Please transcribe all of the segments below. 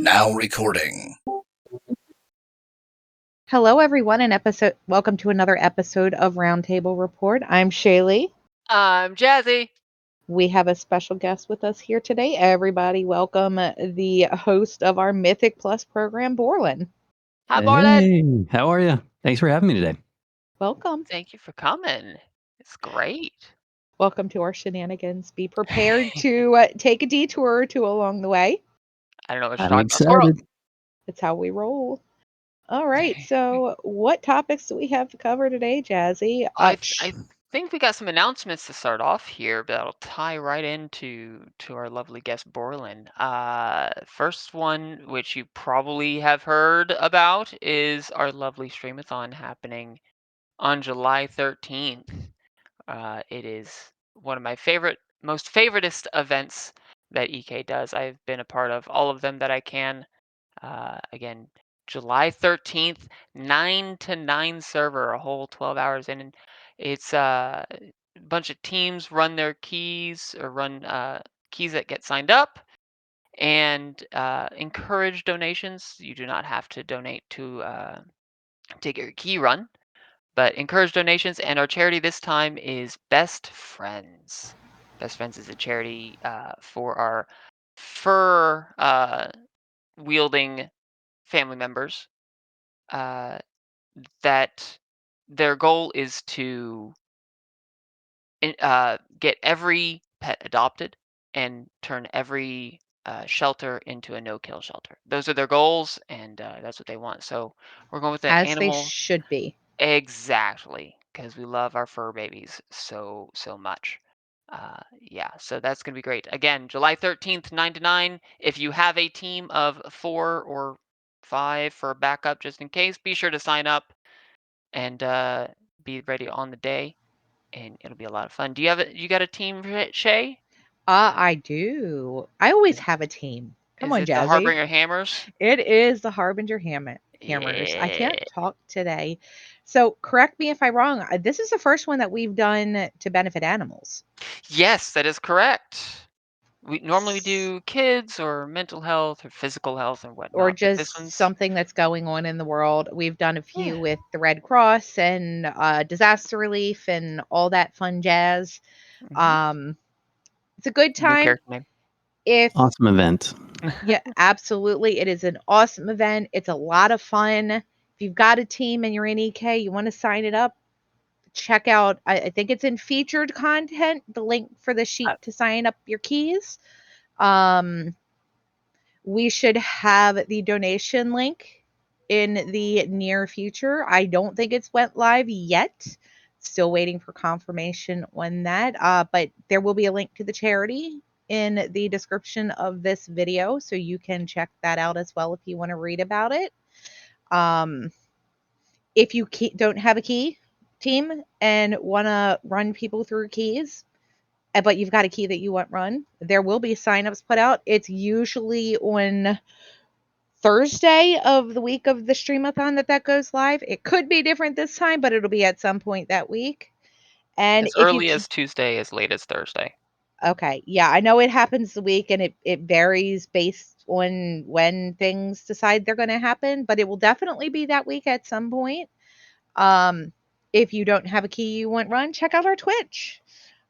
Now recording. Hello, everyone, welcome to another episode of Roundtable Report. I'm Shaylei. I'm Jazzy. We have a special guest with us here today. Everybody, welcome the host of our Mythic Plus program, Borlann. Hi, Borlann. Hey, how are you? Thanks for having me today. Welcome. Thank you for coming. It's great. Welcome to our shenanigans. Be prepared to take a detour or two along the way. I don't know what you're I'm talking about. Squirrel. excited. That's how we roll. All right, so what topics do we have to cover today, Jazzy? I think we got some announcements to start off here, but that'll tie right into our lovely guest Borlann. First one, which you probably have heard about, is our lovely Streamathon happening on July 13th. It is one of my most favoritist events that EK does. I've been a part of all of them that I can. Again, July 13th, 9 to 9 server, a whole 12 hours in. And it's a bunch of teams run their keys or run keys that get signed up and encourage donations. You do not have to donate to get your key run, but encourage donations. And our charity this time is Best Friends. Best Friends is a charity for our fur wielding family members that their goal is to get every pet adopted and turn every shelter into a no-kill shelter. Those are their goals, and that's what they want. So we're going with the As they animal. should be. Exactly, because we love our fur babies so much. Yeah, so that's going to be great. Again, July 13th, 9 to 9. If you have a team of 4 or 5 for backup just in case, be sure to sign up and be ready on the day, and it'll be a lot of fun. You got a team, Shay? I do. I always have a team. Come Is on, it the Jazzy. Harbinger Hammers? It is the Harbinger Hammers. I can't Yeah. talk today. So correct me if I'm wrong. This is the first one that we've done to benefit animals. Yes, that is correct. We normally do kids or mental health or physical health and Or whatnot, but this just one's something that's going on in the world. We've done a few yeah. with the Red Cross and disaster relief and all that fun jazz. It's a good New time. character name. If Awesome event. Yeah, absolutely. It is an awesome event. It's a lot of fun. If you've got a team and you're in EK, you want to sign it up, check out, I think it's in featured content, the link for the sheet to sign up your keys. We should have the donation link in the near future. I don't think it's went live yet. Still waiting for confirmation on that. But there will be a link to the charity in the description of this video, so you can check that out as well if you want to read about it. If you don't have a key team and want to run people through keys, but you've got a key that you want run, there will be signups put out. It's usually on Thursday of the week of the Streamathon that goes live. It could be different this time, but it'll be at some point that week. And As if you early as Tuesday, as late as Thursday. Okay, yeah, I know it happens the week and it varies based on when things decide they're going to happen, but it will definitely be that week at some point. If you don't have a key you want run, check out our Twitch.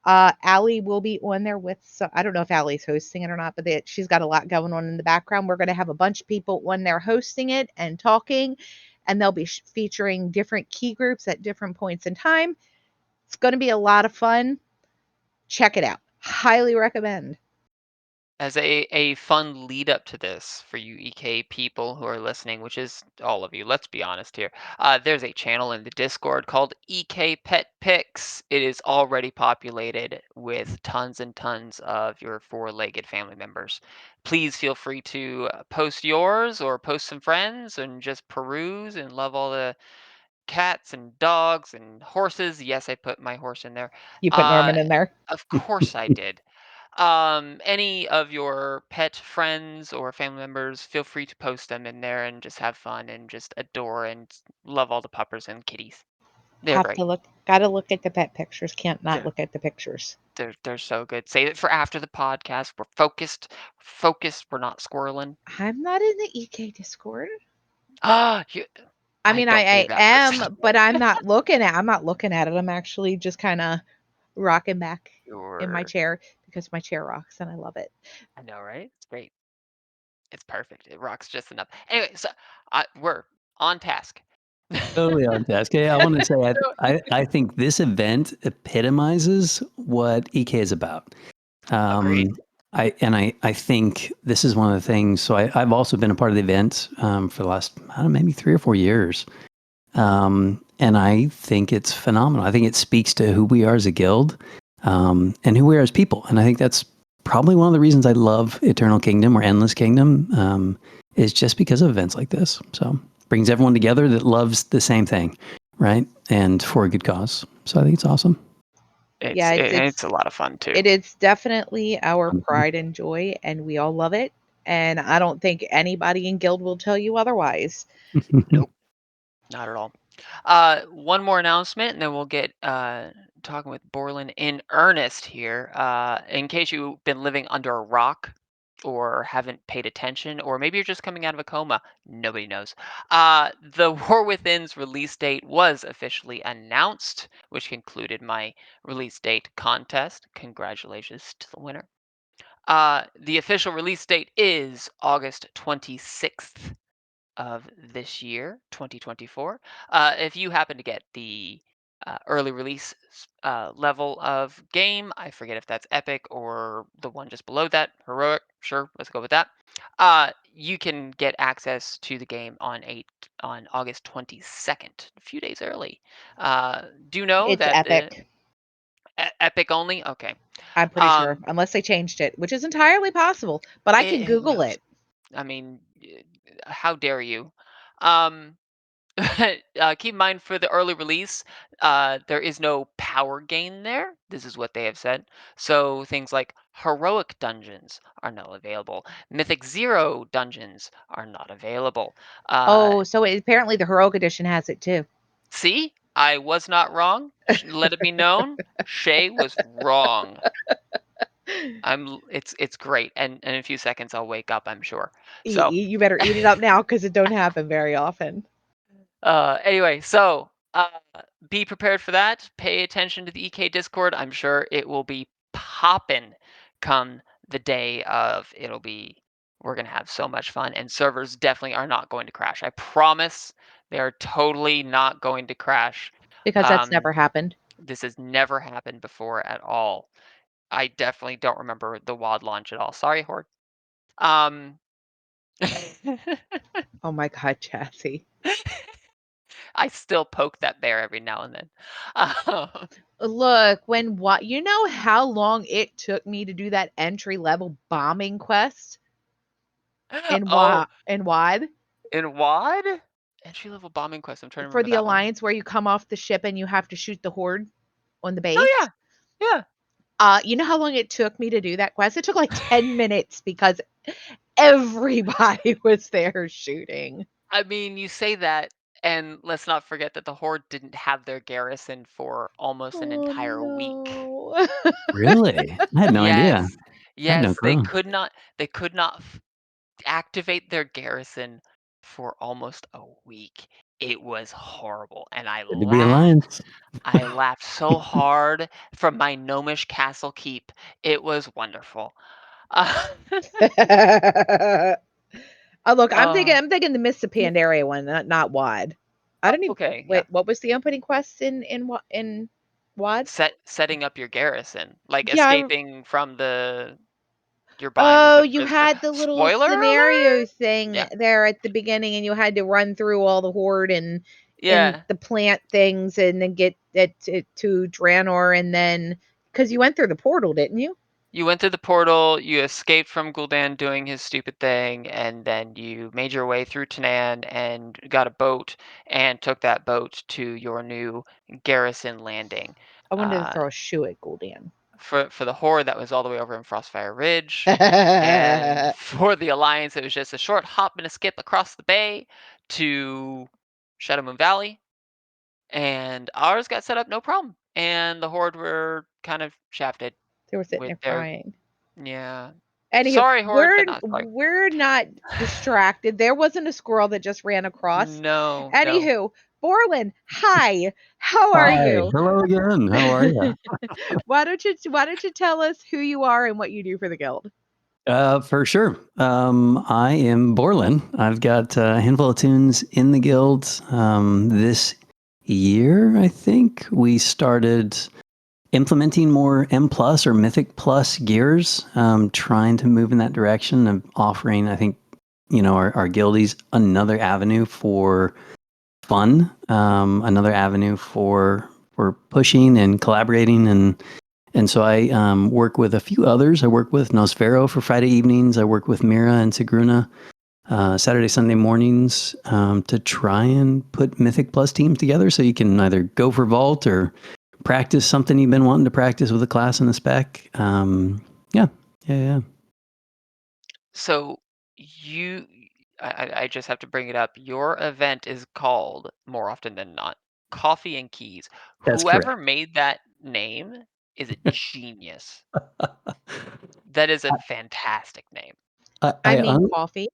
Allie will be on there with I don't know if Allie's hosting it or not, but she's got a lot going on in the background. We're going to have a bunch of people on there hosting it and talking, and they'll be featuring different key groups at different points in time. It's going to be a lot of fun. Check it out. Highly recommend. As a fun lead up to this for you EK people who are listening, which is all of you, let's be honest here. There's a channel in the Discord called EK Pet Picks. It is already populated with tons and tons of your four-legged family members. Please feel free to post yours or post some friends and just peruse and love all the cats and dogs and horses. Yes, I put my horse in there. You put Norman in there? Of course I did. Any of your pet friends or family members, feel free to post them in there and just have fun and just adore and love all the puppers and kitties. They're great. Gotta look at the pet pictures. Can't not They're, look at the pictures. They're so good. Save it for after the podcast. We're focused. We're not squirreling. I'm not in the EK Discord. Ah, I I mean, don't believe I that for a am, second. but I'm not looking at it. I'm actually just kind of rocking back in my Sure. chair because my chair rocks and I love it. I know, right? It's great. It's perfect. It rocks just enough. Anyway, so we're on task. Totally on task. Yeah, I want to say So, I think this event epitomizes what EK is about. agreed. I think this is one of the things. So I've also been a part of the event for the last, I don't know, maybe 3 or 4 years. And I think it's phenomenal. I think it speaks to who we are as a guild, and who we are as people. And I think that's probably one of the reasons I love Eternal Kingdom or Endless Kingdom, is just because of events like this. So brings everyone together that loves the same thing, right? And for a good cause. So I think it's awesome. It's Yeah, it, it's a lot of fun too. it is definitely our Mhm. pride and joy, and we all love it. And I don't think anybody in Guild will tell you otherwise. Nope, not at all. One more announcement, and then we'll get talking with Borland in earnest here. In case you've been living under a rock or haven't paid attention, or maybe you're just coming out of a coma, nobody knows. The War Within's release date was officially announced, which concluded my release date contest. Congratulations to the winner. The official release date is August 26th of this year, 2024. If you happen to get the early release level of game, I forget if that's epic or the one just below that, heroic. Sure, let's go with that. You can get access to the game on August 22nd, a few days early. Do know It's that the epic. epic only? Okay. I'm pretty sure, Um, unless they changed it, which is entirely possible. But I can who Google knows? it. I mean, how dare you? Um, keep in mind for the early release, there is no power gain there. This is what they have said. So things like heroic dungeons are not available. Mythic Zero dungeons are not available. Uh, Oh, so apparently the heroic edition has it too. see, I was not wrong. Let it be known, Shay was wrong. It's great, and in a few seconds I'll wake up, I'm sure. So. You better eat it up now because it don't happen very often. Anyway, so be prepared for that. Pay attention to the EK Discord. I'm sure it will be popping come the day of. We're going to have so much fun, and servers definitely are not going to crash. I promise they are totally not going to crash. Because that's Um, never happened. this has never happened before at all. I definitely don't remember the WAD launch at all. Sorry, Horde. Um, Oh my god, Jazzy. I still poke that bear every now and then. Um, Look, when what you know how long it took me to do that entry level bombing quest oh, in WAD in WAD? Entry level bombing quest. I'm trying to for remember the that one. alliance where you come off the ship and you have to shoot the horde on the Oh base. yeah, You know how long it took me to do that quest? It took like 10 minutes because everybody was there shooting. I mean, you say that, and let's not forget that the Horde didn't have their garrison for almost an Oh entire week. no. Really? I had no idea. Yes, I had no yes, they clue. could not. They could not activate their garrison for almost a week. It was horrible, and I Good to be laughed. Alliance. I laughed so hard from my gnomish castle keep. It was wonderful. Uh, Oh, look, I'm thinking uh, I'm thinking the Mists of Pandaria one, not WAD. I don't even okay, yeah. wait, what was the opening quest in WAD? Setting up your garrison, like Yeah. escaping from the you're buying Oh, the you prisoner. had the little Spoiler scenario alert! thing Yeah, there at the beginning, and you had to run through all the horde and yeah. the plant things, and then get it to Draenor, and then because you went through the portal, didn't you? You went through the portal, you escaped from Gul'dan doing his stupid thing, and then you made your way through Tanan and got a boat and took that boat to your new garrison landing. I wanted to Uh, throw a shoe at Gul'dan. for the Horde, that was all the way over in Frostfire Ridge. And for the Alliance, it was just a short hop and a skip across the bay to Shadowmoon Valley. And ours got set up no problem. And the Horde were kind of shafted. They were sitting with there their crying. yeah. Anyhow, Sorry, Horde, but not sorry. we're not distracted. There wasn't a squirrel that just ran across. No, no. Anywho, Borlann, hi. How are Hi, you? hello again. How are you? Why don't you tell us who you are and what you do for the guild? For sure. I am Borlann. I've got a handful of tunes in the guild. This year, I think we started implementing more M plus or Mythic plus gears, trying to move in that direction of offering, I think, our guildies another avenue for fun, another avenue for pushing and collaborating and so I work with a few others. I work with Nosfero for Friday evenings. I work with Mira and Sigruna Saturday, Sunday mornings to try and put Mythic Plus teams together so you can either go for Vault or practice something you've been wanting to practice with a class and a spec. Yeah. So you, I just have to bring it up. Your event is called, more often than not, Coffee and Keys. That's correct. Whoever made that name is a genius. That is a fantastic name. I, I I, mean un- coffee.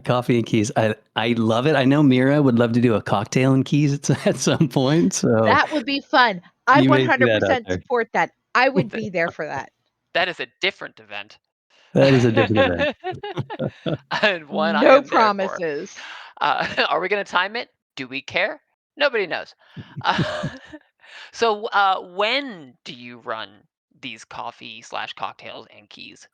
Coffee and Keys. I love it. I know Mira would love to do a cocktail and Keys at some point. So That would be fun. I you may see that out 100% there. support that. I would be there for that. That is a different event. That is a different event. And one I No am there for. promises. Are we going to time it? Do we care? Nobody knows. Uh, so when do you run these coffee slash cocktails and keys?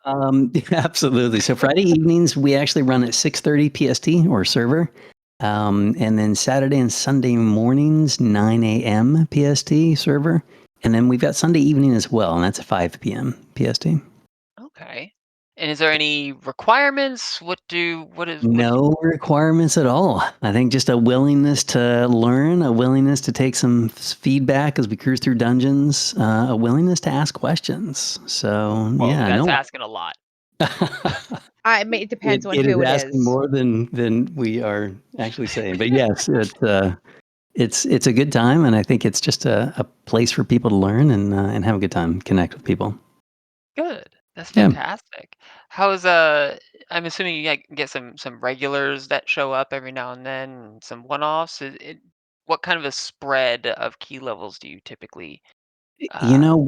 Absolutely. So Friday evenings we actually run at 6:30 PST or server, and then Saturday and Sunday mornings 9 a.m. PST server, and then we've got Sunday evening as well, and that's at 5 p.m. PST. Okay. And is there any requirements? What do you? No requirements at all. I think just a willingness to learn, a willingness to take some feedback as we cruise through dungeons, a willingness to ask questions. So Whoa, yeah, that's no. asking a lot. I mean, it depends on It is who it asking is. more than we are actually saying. But yes, it's a good time, and I think it's just a place for people to learn and have a good time, connect with people. Good. That's Yeah. fantastic. How's I'm assuming you get some regulars that show up every now and then, and some one-offs. What kind of a spread of key levels do you typically You uh know,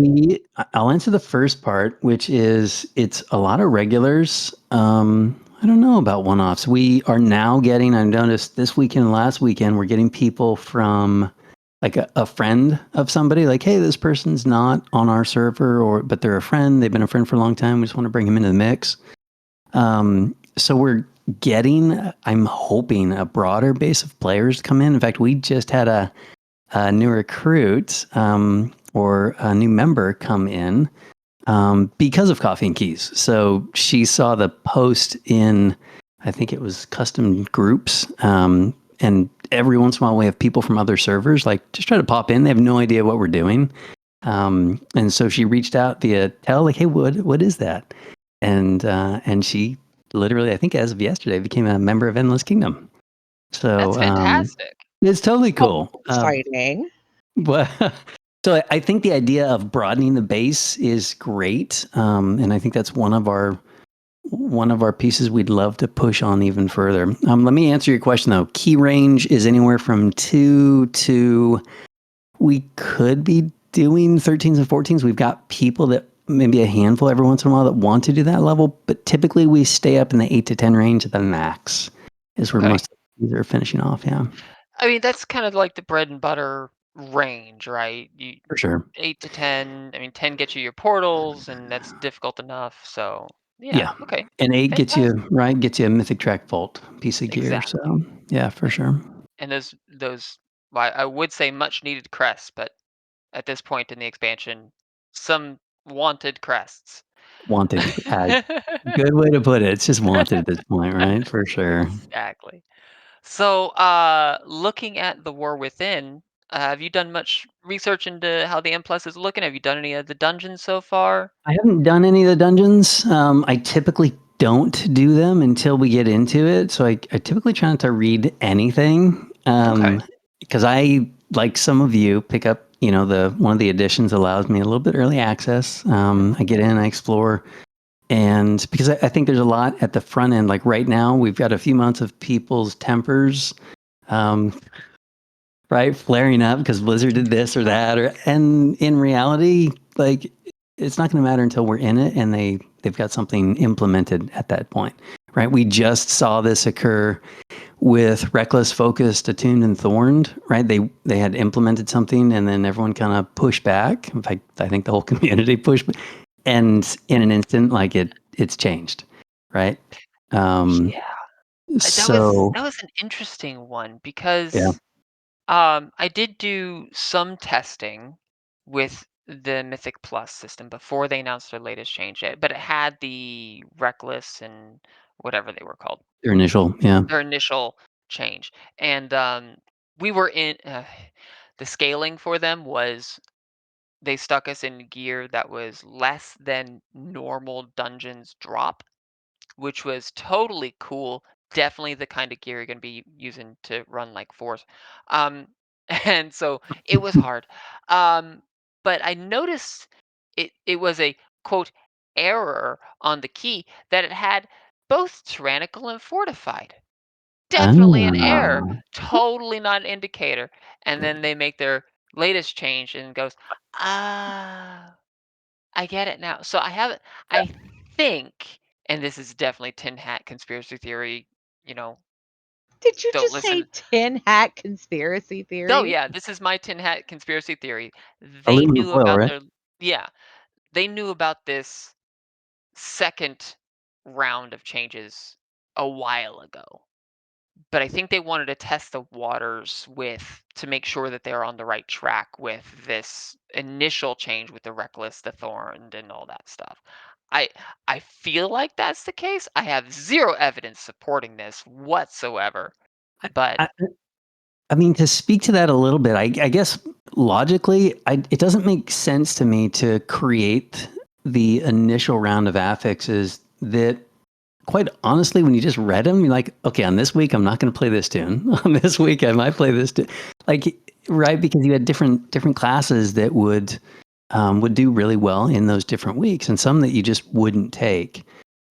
I'll answer the first part, which is it's a lot of regulars. I don't know about one-offs. We are now getting, I've noticed this weekend and last weekend, we're getting people from like a friend of somebody, like, hey, this person's not on our server, but they're a friend. They've been a friend for a long time. We just want to bring them into the mix. So we're getting, I'm hoping, a broader base of players to come in. In fact, we just had a new recruit or a new member come in because of Coffee and Keys. So she saw the post in, I think it was custom groups. And every once in a while, we have people from other servers like just try to pop in. They have no idea what we're doing. And so she reached out via tell, like, hey, what is that? And she literally, I think as of yesterday, became a member of Endless Kingdom. that's So fantastic. it's totally Oh, cool. exciting. But so I think the idea of broadening the base is great, and I think that's one of our pieces we'd love to push on even further. Let me answer your question though. Key range is anywhere from 2 to we could be doing 13s and 14s. We've got people that maybe a handful every once in a while that want to do that level, but typically we stay up in the 8 to 10 range at the max is where Okay. most of these are finishing off. Yeah, I mean, that's kind of like the bread and butter range, right? You for sure. 8 to 10. I mean, 10 gets you your portals, and that's difficult enough. So, yeah, Yeah. okay. And 8 Fantastic. gets you a Mythic Track Vault piece of gear. Exactly. So yeah, for sure. And those well, I would say much needed crests, but at this point in the expansion, some wanted crests. Wanted. Good way to put it. It's just wanted at this point, right? For sure. Exactly. So, looking at the War Within, have you done much research into how the M plus is looking? Have you done any of the dungeons so far? I haven't done any of the dungeons. I typically don't do them until we get into it. So I typically try not to read anything Okay. because I, like some of you, pick up one of the additions allows me a little bit early access. I get in, I explore, and because I think there's a lot at the front end. Like right now, we've got a few months of people's tempers, right, flaring up because Blizzard did this or that, and in reality, like it's not going to matter until we're in it and they've got something implemented at that point, right? We just saw this occur with Reckless, Focused, Attuned, and Thorned, right? They had implemented something and then everyone kind of pushed back. In fact, I think the whole community pushed back. And in an instant, like it's changed, right? Yeah, So that was an interesting one yeah, because I did do some testing with the Mythic Plus system before they announced their latest change, but it had the Reckless and whatever they were called, their initial, yeah. their initial change. And we were in the scaling for them was they stuck us in gear that was less than normal dungeons drop, which was totally cool. Definitely the kind of gear you're going to be using to run like Force. Um, and so it was hard. Um, but I noticed it was a quote error on the key that it had both tyrannical and fortified. Definitely an error, Ah, totally not an indicator. And then they make their latest change and goes, ah, I get it now. So I think, and this is definitely tin hat conspiracy theory, you know, Did you don't just listen. say tin hat conspiracy Oh theory? yeah, this is my tin hat conspiracy theory. They aluminum knew foil, about right? their, yeah, they knew about this second round of changes a while ago. But I think they wanted to test the waters with to make sure that they're on the right track with this initial change with the Reckless, the Thorned, and all that stuff. I I feel like that's the case. I have zero evidence supporting this whatsoever. But I, I mean, to speak to that a little bit, I guess logically, it doesn't make sense to me to create the initial round of affixes that, quite honestly, when you just read them, you're like, okay, on this week, I'm not going to play this tune. On this week, I might play this tune. Like, right, because you had different classes that would do really well in those different weeks, and some that you just wouldn't take.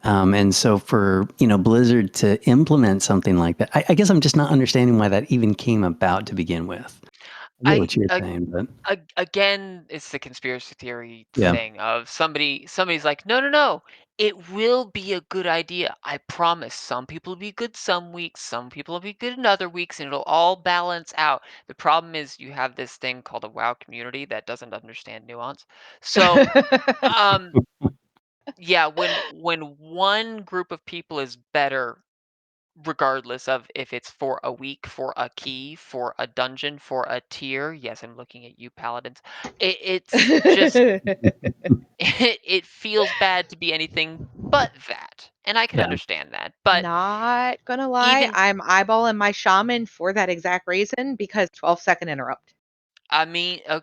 And so for Blizzard to implement something like that, I guess I'm just not understanding why that even came about to begin with. I get I what you're saying, but again, it's the conspiracy theory yeah. thing of somebody's like, no, no, no, it will be a good idea. I promise. Some people will be good some weeks, some people will be good in other weeks, and it'll all balance out. The problem is you have this thing called a WoW community that doesn't understand nuance. So, um, yeah, when one group of people is better regardless of if it's for a week, for a key, for a dungeon, for a tier. Yes, I'm looking at you, paladins. It's just it feels bad to be anything but that, and I can Yeah. understand that. But Not gonna lie, even I'm eyeballing my shaman for that exact reason because 12-second interrupt. I mean, Oh,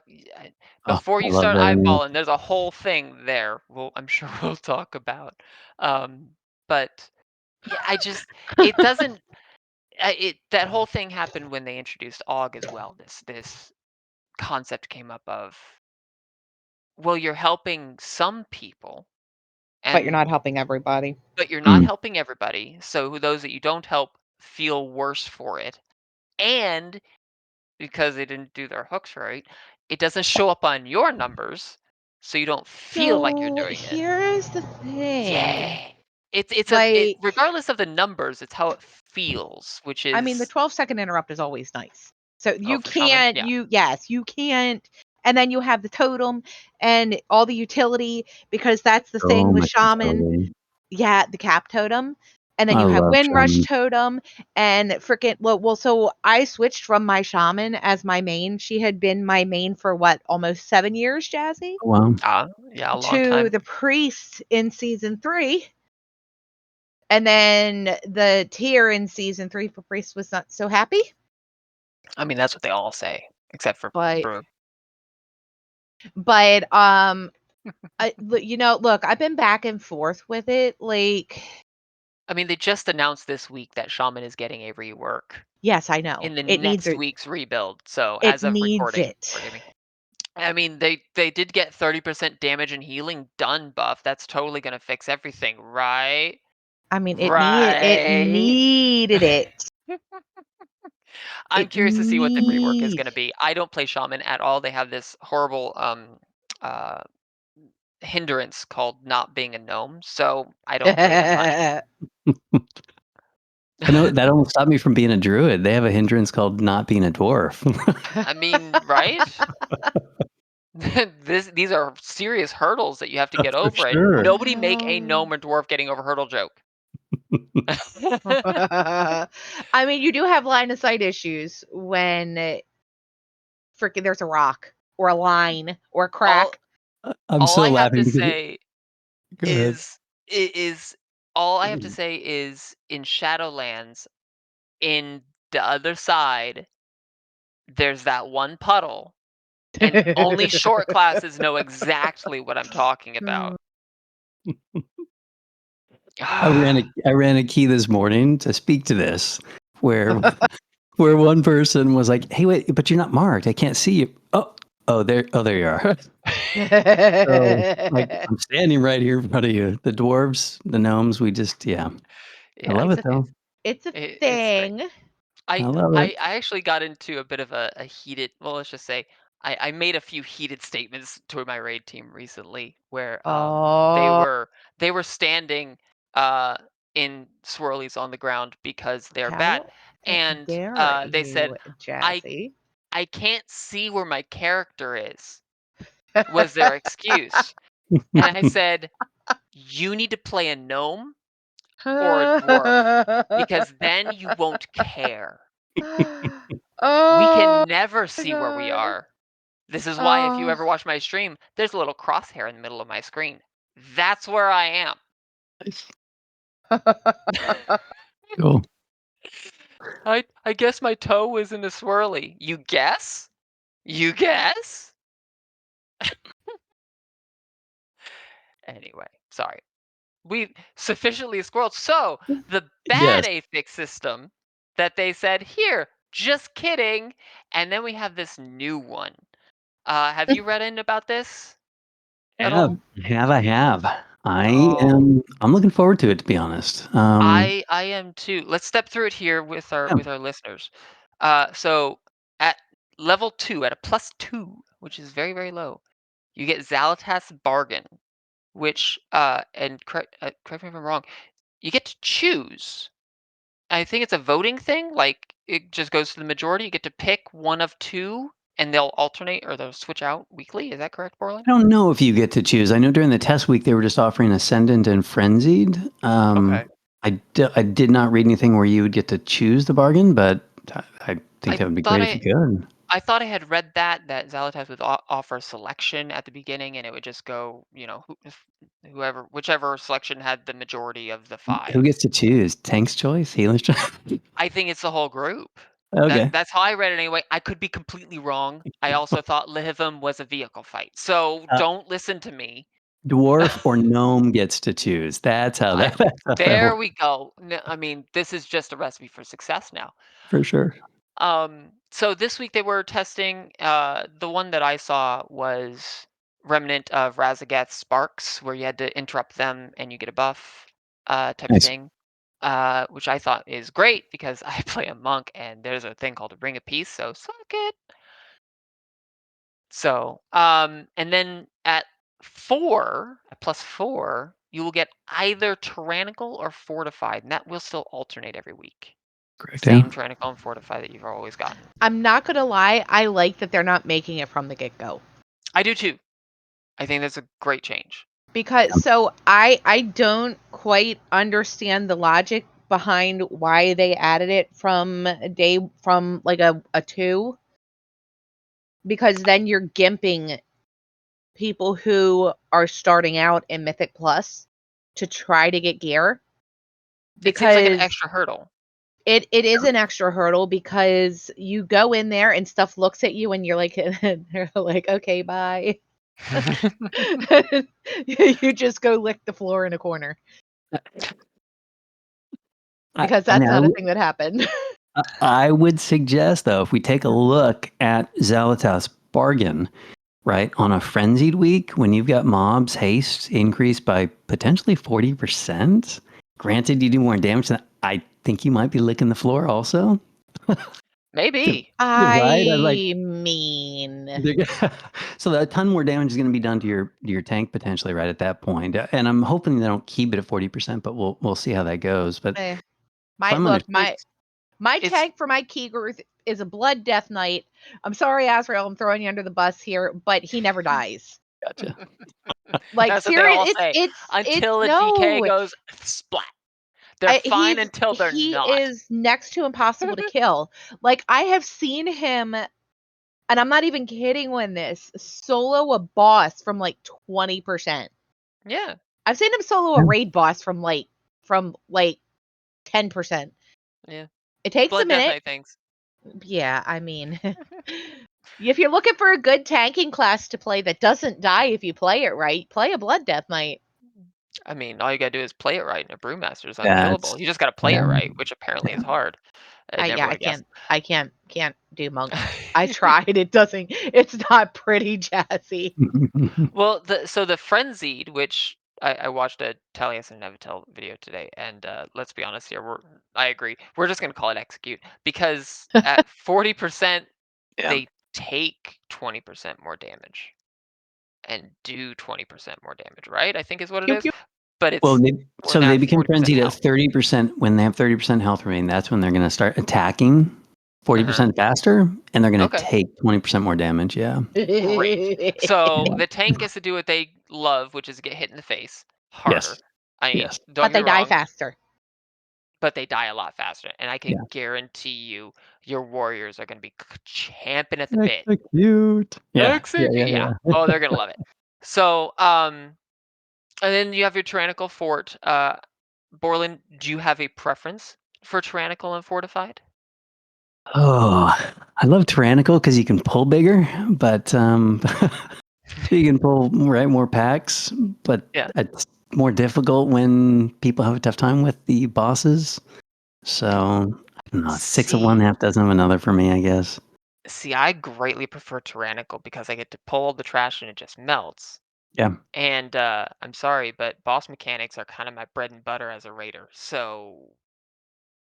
before I you love start that anyway. eyeballing, there's a whole thing there. Well, I'm sure we'll talk about. But yeah, I just it doesn't. It that whole thing happened when they introduced AUG as well. This concept came up of, well, you're helping some people But you're and not helping everybody. but you're not Mm. helping everybody. So those that you don't help feel worse for it. And because they didn't do their hooks right, it doesn't show up on your numbers, so you don't feel like you're So doing it. here's the thing. Yeah. It's Like, regardless of the numbers, it's how it feels, which I mean, the is 12-second interrupt is always nice. So oh, you for shaman? can't, Yeah. yes, you can't. And then you have the totem and all the utility because that's the So thing with much shaman. utility. Yeah, the cap totem. And then I you have love Windrush shaman. totem and freaking well, so I switched from my shaman as my main. She had been my main for what, almost 7 years, Jazzy, Oh, wow. Yeah, a long to time. the priest in season 3. And then the tier in season 3 for priest was not so happy. I mean, that's what they all say, except for But Brew. but look, I've been back and forth with it. Like, I mean, they just announced this week that Shaman is getting a rework yes, I know in the it needs next it. week's rebuild. So It as of needs recording, it. forgive me. I mean, they did get 30% damage and healing done buff. That's totally gonna fix everything, right? I mean, it Right. needed it. I'm It curious to see what the rework is needed. gonna be. I don't play Shaman at all. They have this horrible uh hindrance called not being a gnome, so I don't play that much. I know that almost stopped me from being a druid. They have a hindrance called not being a dwarf. I mean, right? These are serious hurdles that you have to get For over, and sure. nobody make a gnome or dwarf getting over hurdle joke. I mean, you do have line of sight issues when freaking there's a rock or a line or a all crack. I'm all so I have laughing to because say go ahead. is is all I have to say is in Shadowlands, in the other side, there's that one puddle, and only short classes know exactly what I'm talking Hmm. about. I ran a key this morning to speak to this, where where one person was like, "Hey, wait, but you're not marked. I can't see you." There you are. So, like, I'm standing right here in front of you. The dwarves, the gnomes, we just, yeah. I Yeah, love it's it a though. it's a it's great. thing. I I love it. I actually got into a bit of a heated, well, let's just say I made a few heated statements to my raid team recently where Oh, they were standing uh in swirlies on the ground because they're bad. how And dare they said, you, I Jazzy? I can't see where my character is, was their excuse. And I said, you need to play a gnome or a dwarf because then you won't care. We Oh can never my see where we god. are. This is why if you Oh. ever watch my stream, there's a little crosshair in the middle of my screen. That's where I am. Cool. I guess my toe is in a swirly. You guess? You guess? Anyway, sorry. We sufficiently squirreled. So the bad Yes. affix system that they said, here, just kidding. And then we have this new one. Have you read in about this at Yeah, all? I have. Oh, I'm looking forward to it, to be honest. I am too. Let's step through it here Yeah, with our listeners. So at level 2, at a +2, which is very, very low, you get Zalatas Bargain, which and correct me if I'm wrong, you get to choose. I think it's a voting thing, like it just goes to the majority. You get to pick one of two and they'll alternate or they'll switch out weekly. Is that correct, Borland? I don't know if you get to choose. I know during the test week they were just offering Ascendant and Frenzied. Okay. I did not read anything where you would get to choose the bargain, but I think I that would be thought great if you could. I thought I had read that Zalatas would offer selection at the beginning, and it would just go, whoever, whichever selection had the majority of the Who five. gets to choose? Tank's choice? Healer's choice? I think it's the whole group. Okay. That's how I read it anyway. I could be completely wrong. I also thought Lithim was a vehicle fight, so Uh, don't listen to me. Dwarf or gnome gets to choose. That's how I that's how that There works we go. I mean, this is just a recipe for success now. for sure. So this week they were testing. The one that I saw was remnant of Razageth's Sparks, where you had to interrupt them and you get a buff, type of Nice. thing. Which I thought is great because I play a monk and there's a thing called a Ring of Peace, so suck it. So, and then at 4, at +4, you will get either tyrannical or fortified, and that will still alternate every week. Correct. Yeah. Same tyrannical and fortified that you've always gotten. I'm not gonna lie, I like that they're not making it from the get-go. I do too. I think that's a great change. Because so I don't quite understand the logic behind why they added it from like a 2, because then you're gimping people who are starting out in Mythic Plus to try to get gear, It seems like an because extra hurdle. it is an extra hurdle, because you go in there and stuff looks at you and you're like they're like, "Okay, bye." You just go lick the floor in a corner, because I that's not a mean, thing that happened. I would suggest though, if we take a look at Zalatas Bargain, right? On a frenzied week, when you've got mobs, haste increased by potentially 40%. Granted, you do more damage than I think you might be licking the floor also. Maybe. Right? I like I mean, so a ton more damage is going to be done to your tank potentially right at that point. And I'm hoping they don't keep it at 40%, but we'll see how that goes. But eh, if my I'm under look, my It's tank for my Keeger is a Blood Death Knight. I'm sorry, Azrael, I'm throwing you under the bus here, but he never dies. gotcha. Like that's what they serious, all say. it's Until a DK no. goes splat. They're fine until they're He not. is next to impossible to kill. Like I have seen him, and I'm not even kidding when this solo a boss from like 20%. Yeah. I've seen him solo a raid boss from like 10%. Yeah. It takes a Blood Death minute. Knight things. Yeah, I mean, if you're looking for a good tanking class to play that doesn't die if you play it right, play a Blood Death Knight. I mean, all you gotta do is play it right, and a Brewmaster is That's unkillable. You just gotta play it yeah. right, which apparently is hard. I never Yeah, would have guessed. I can't do monk. I tried. It doesn't. It's not pretty, Jazzy. Well, the frenzied, which I watched a Taliesin and Nevatel video today, and let's be honest here, I agree. We're just gonna call it execute because at 40%, Yeah. they take 20% more damage and do 20% more damage, right? I think is what it Pew is. pew. But Well, it's when so they at become 40% frenzied at health. 30% when they have 30% health remaining. That's when they're going to start attacking Uh-huh. 40% faster, and they're going to Okay. take 20% more damage. Yeah. Great. So Yeah. the tank gets to do what they love, which is get hit in the face harder. Yes. I mean, Yes. don't But get me they die wrong, faster. but they die a lot faster. And I can Yeah. guarantee you, your warriors are going to be champing at the bit. Execute. Yeah. Yeah. Execute. Yeah. Yeah. Yeah. Oh, they're going to love it. So, and then you have your tyrannical fort. Borland, do you have a preference for tyrannical and fortified? Oh, I love tyrannical because you can pull bigger, but you can pull more packs, but Yeah. it's more difficult when people have a tough time with the bosses. So I don't know, 6 of one, See, half dozen of another for me, I guess. see, I greatly prefer tyrannical because I get to pull the trash and it just melts. Yeah. And I'm sorry, but boss mechanics are kind of my bread and butter as a raider. So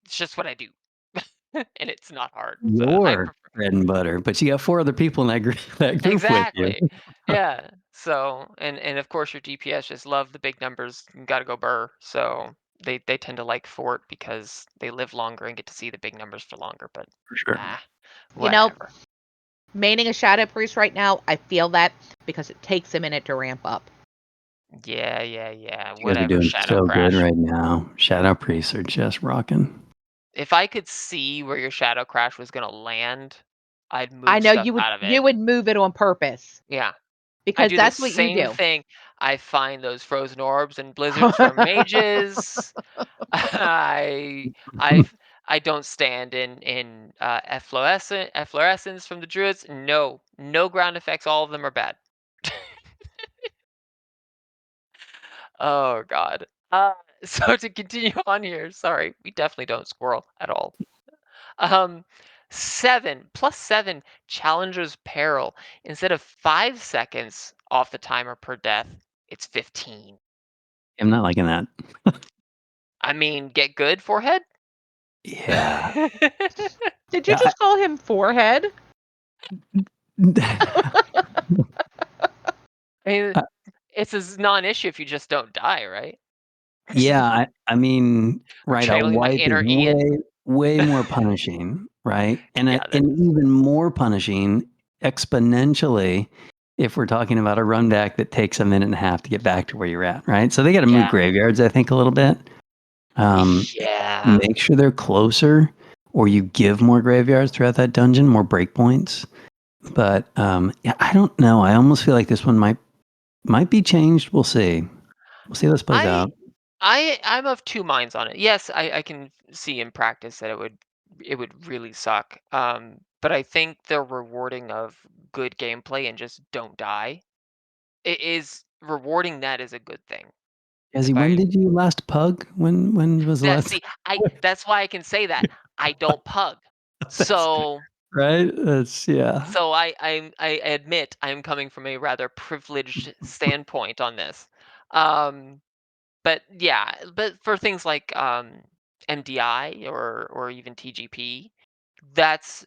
it's just what I do. And it's not hard. So I Your prefer bread and butter, but you got 4 other people in that group with you. exactly. Yeah. So and of course your DPS just love the big numbers. You gotta go burr. So they tend to like fort because they live longer and get to see the big numbers for longer. But For sure. ah, You know, whatever. maining a Shadow Priest right now, I feel that because it takes a minute to ramp up. Yeah, yeah, yeah. You guys are Whatever. doing Shadow so good crash. right now. Shadow priests are just rocking. If I could see where your shadow crash was gonna land, I'd I move know stuff out of it. you would move it on purpose Yeah. I because do the that's what you same do. thing. I find those frozen orbs and blizzards for mages. I I f- I don't stand in efflorescence from the druids. No, no ground effects. All of them are bad. Oh God. So to continue on here, sorry, we definitely don't squirrel at all. Um, 7 + 7 challenger's peril. Instead of 5 seconds off the timer per death, it's 15. I'm not liking that. I mean, get good, forehead? Yeah. Did you Yeah. just call him forehead? I mean, I, it's a non-issue if you just don't die, right? Yeah, I mean, I'm right, a channeling my wipe is inner Ian. way more punishing, right? Yeah, And even more punishing exponentially if we're talking about a run back that takes a minute and a half to get back to where you're at, right? So they gotta move yeah, graveyards, I think, a little bit. yeah. Make sure they're closer, or you give more graveyards throughout that dungeon, more breakpoints. But, yeah, I don't know, I almost feel like this one might be changed, we'll see. We'll see how this plays I out. I'm of two minds on it. Yes, I can see in practice that it would really suck. But I think the rewarding of good gameplay and just don't die. It is rewarding that is a good thing. Yazzie, If when I did you last pug? When was the that last see, I that's why I can say that. I don't pug. that's So Right? That's yeah. So I admit I'm coming from a rather privileged standpoint on this. Um, but yeah, but for things like MDI or even TGP, that's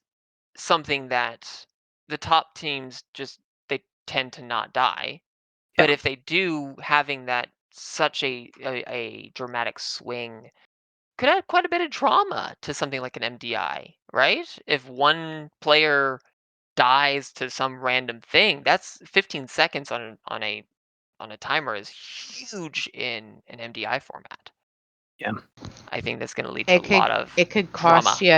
something that the top teams just they tend to not die. But Yeah. if they do, having that such a dramatic swing could add quite a bit of drama to something like an MDI, right? If one player dies to some random thing, that's 15 seconds on a timer is huge in an MDI format. Yeah. I think that's going to lead to a It lot could of it could drama. cost you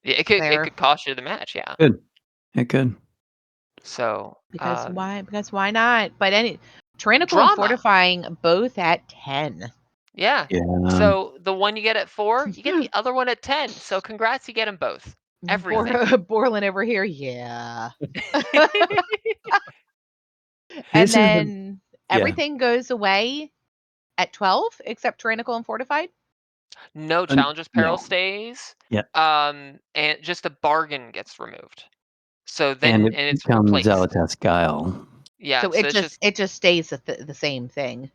Yeah, it there could cost you the match, yeah. Good. It could. So because why not? But Tyrannical and drama, Fortifying both at 10. yeah. Yeah. So the one you get at 4, you get the other one at 10. So congrats, you get them both. Everything. Borland over here, yeah. And This is the then yeah. everything goes away at 12 except Tyrannical and Fortified. No challenges peril No. stays. Yeah. And just a bargain gets removed. So And then it and it's becomes replaced. Zalatas Guile. Yeah, So so it's just it just stays the same thing.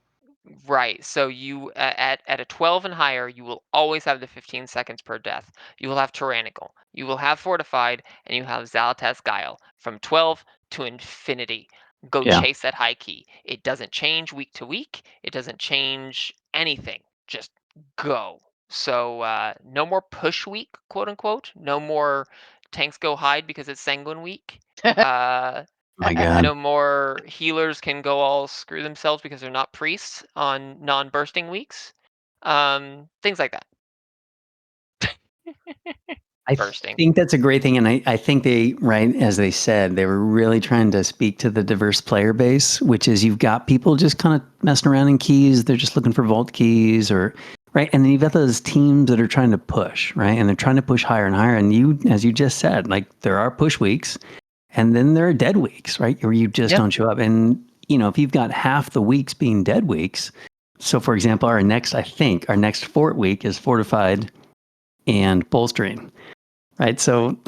right. So you at a 12 and higher, you will always have the 15 seconds per death. You will have tyrannical. You will have fortified, and you have Zalatas Guile from 12 to infinity. Go Yeah. chase that high key. It doesn't change week to week. It doesn't change anything. Just go. So no more push week, quote unquote. No more tanks go hide because it's sanguine week. Uh, My God. no more healers can go all screw themselves because they're not priests on non-bursting weeks. Things like that. I Bursting. think that's a great thing. And I think they, right, as they said, they were really trying to speak to the diverse player base, which is you've got people just kind of messing around in keys. They're just looking for vault keys or, right. And then you've got those teams that are trying to push, right. And they're trying to push higher and higher. And you, as you just said, like there are push weeks and then there are dead weeks, right. Where you just Yep. don't show up. And, you know, if you've got half the weeks being dead weeks, so for example, I think our next fort week is fortified and bolstering. Right. So,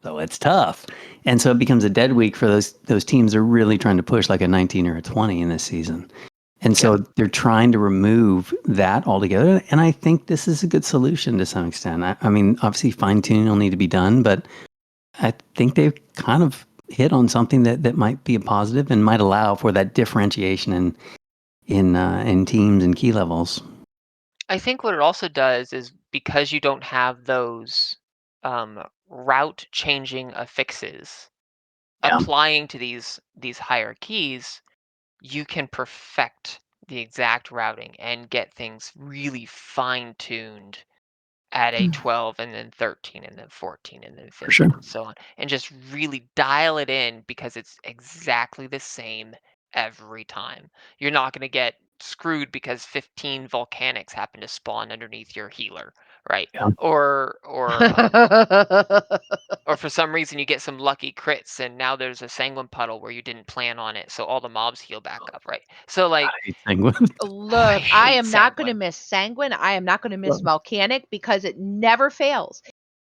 so it's tough. And so it becomes a dead week for those teams that are really trying to push like a 19 or a 20 in this season. And Yep. so they're trying to remove that altogether. And I think this is a good solution to some extent. I mean, obviously fine tuning will need to be done, but I think they've kind of hit on something that might be a positive and might allow for that differentiation in teams and key levels. I think what it also does is because you don't have those route changing affixes Yeah. applying to these higher keys, you can perfect the exact routing and get things really fine tuned at a 12 and then 13 and then 14 and then For sure. 15 and so on and just really dial it in because it's exactly the same every time. You're not going to get screwed because 15 volcanics happen to spawn underneath your healer, right? Yeah. Or for some reason you get some lucky crits and now there's a sanguine puddle where you didn't plan on it so all the mobs heal back up, right? So I like hate Penguin. I Look, I hate am not going to sanguine. miss Sanguine. I am not going to miss Well, Volcanic because it never fails.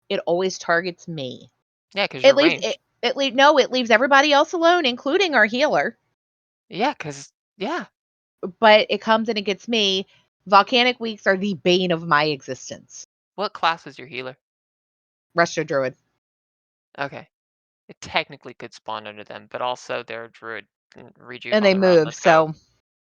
It always targets me. Yeah, because It you're leaves it ranged. it leave no, it leaves everybody else alone, including our healer. Yeah, because yeah. But it comes and it gets me. Volcanic weeks are the bane of my existence. What class is your healer? Resto Druid. Okay. It technically could spawn under them, but also they're a druid and rejuve And on they the run. move. Let's go. So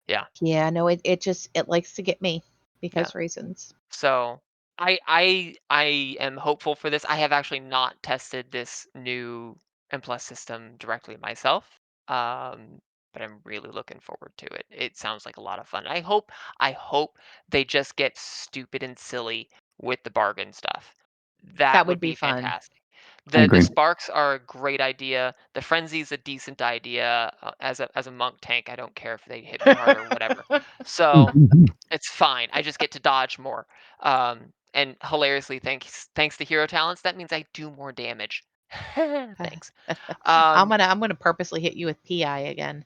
Yeah, yeah, no, it just it likes to get me yeah. because reasons. So I am hopeful for this. I have actually not tested this new M plus system directly myself. Um, but I'm really looking forward to it. It sounds like a lot of fun. I hope they just get stupid and silly with the bargain stuff. That That would would be be fun. fantastic. I The agree. sparks are a great idea. The frenzy's a decent idea. As a monk tank, I don't care if they hit me hard or whatever. So it's fine. I just get to dodge more. And hilariously, thanks to hero talents, that means I do more damage. Thanks. Um, I'm gonna purposely hit you with PI again.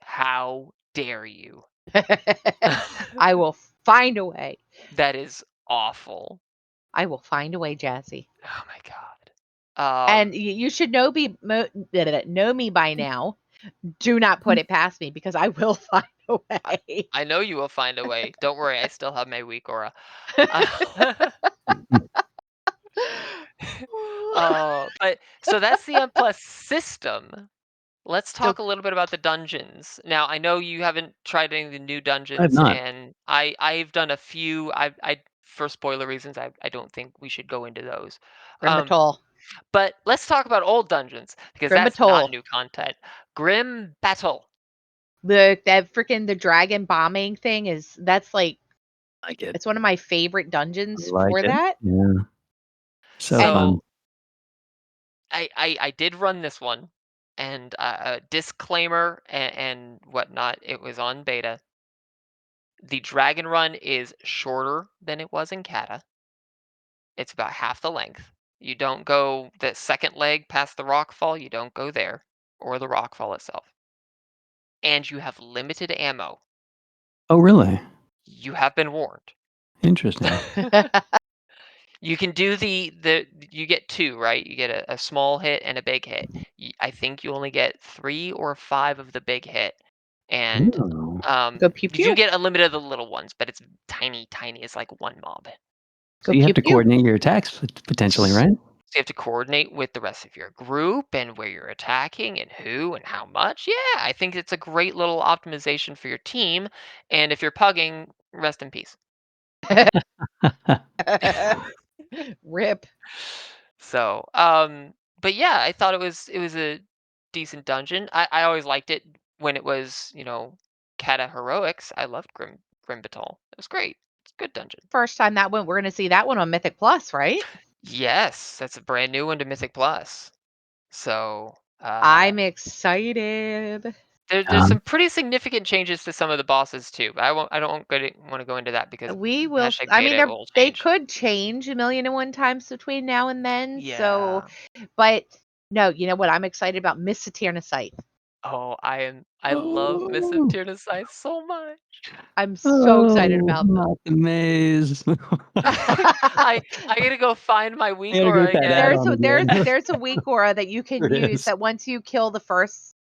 how dare you? I will find a way. That is awful. I will find a way, Jazzy. Oh my god. And you should know me by now. Do not put it past me because I will find a way. I know you will find a way. Don't worry, I still have my weak aura. But so that's the M plus system. Let's So talk a little bit about the dungeons. Now, I know you haven't tried any of the new I have dungeons, not. and I've done a few. I for spoiler reasons, I don't think we should go into those. Um, Grimbatol. but let's talk about old dungeons because that's not Grimbatol. new content. Grim Battle. That freaking the dragon bombing thing that's like Like it. it's one of my favorite I dungeons like for it. that. Yeah. So And fun. So I did run this one, and disclaimer and whatnot. It was on beta. The dragon run is shorter than it was in Kata. It's about half the length. You don't go the second leg past the rockfall, you don't go there, or the rockfall itself. And you have limited ammo. Oh, really? You have been warned. Interesting. You can do the you get two, right? You get a small hit and a big hit. I think you only get 3 or 5 of the big hit, and Ooh. go pew you do pew. get a limit of the little ones, but it's tiny, tiny. It's like one mob. Go So you have pew to pew. coordinate your attacks potentially, right? So you have to coordinate with the rest of your group and where you're attacking and who and how much. Yeah, I think it's a great little optimization for your team. And if you're pugging, rest in peace. Rip. So, but yeah, I thought it was a decent dungeon. I always liked it when it was, Kata Heroics. I loved Grim Battle. It was great. It's a good dungeon. First time that one we're gonna see that one on Mythic Plus, right? Yes, that's a brand new one to Mythic Plus. So, I'm excited. there's Um, some pretty significant changes to some of the bosses too, but I don't want to go into that because We will hashtag I mean, beta will they change. could change a million and one times between now and then, so Yeah. but no, you know what I'm excited about? Miss Satyrnicite. Oh, I love Miss of oh, Tyrannicide so much. I'm so excited oh, about them. not the maze. I gotta go find my I weak gotta go aura with that again. There's add-on a there's again. there's a weak aura that you can There it use is. that once you kill the first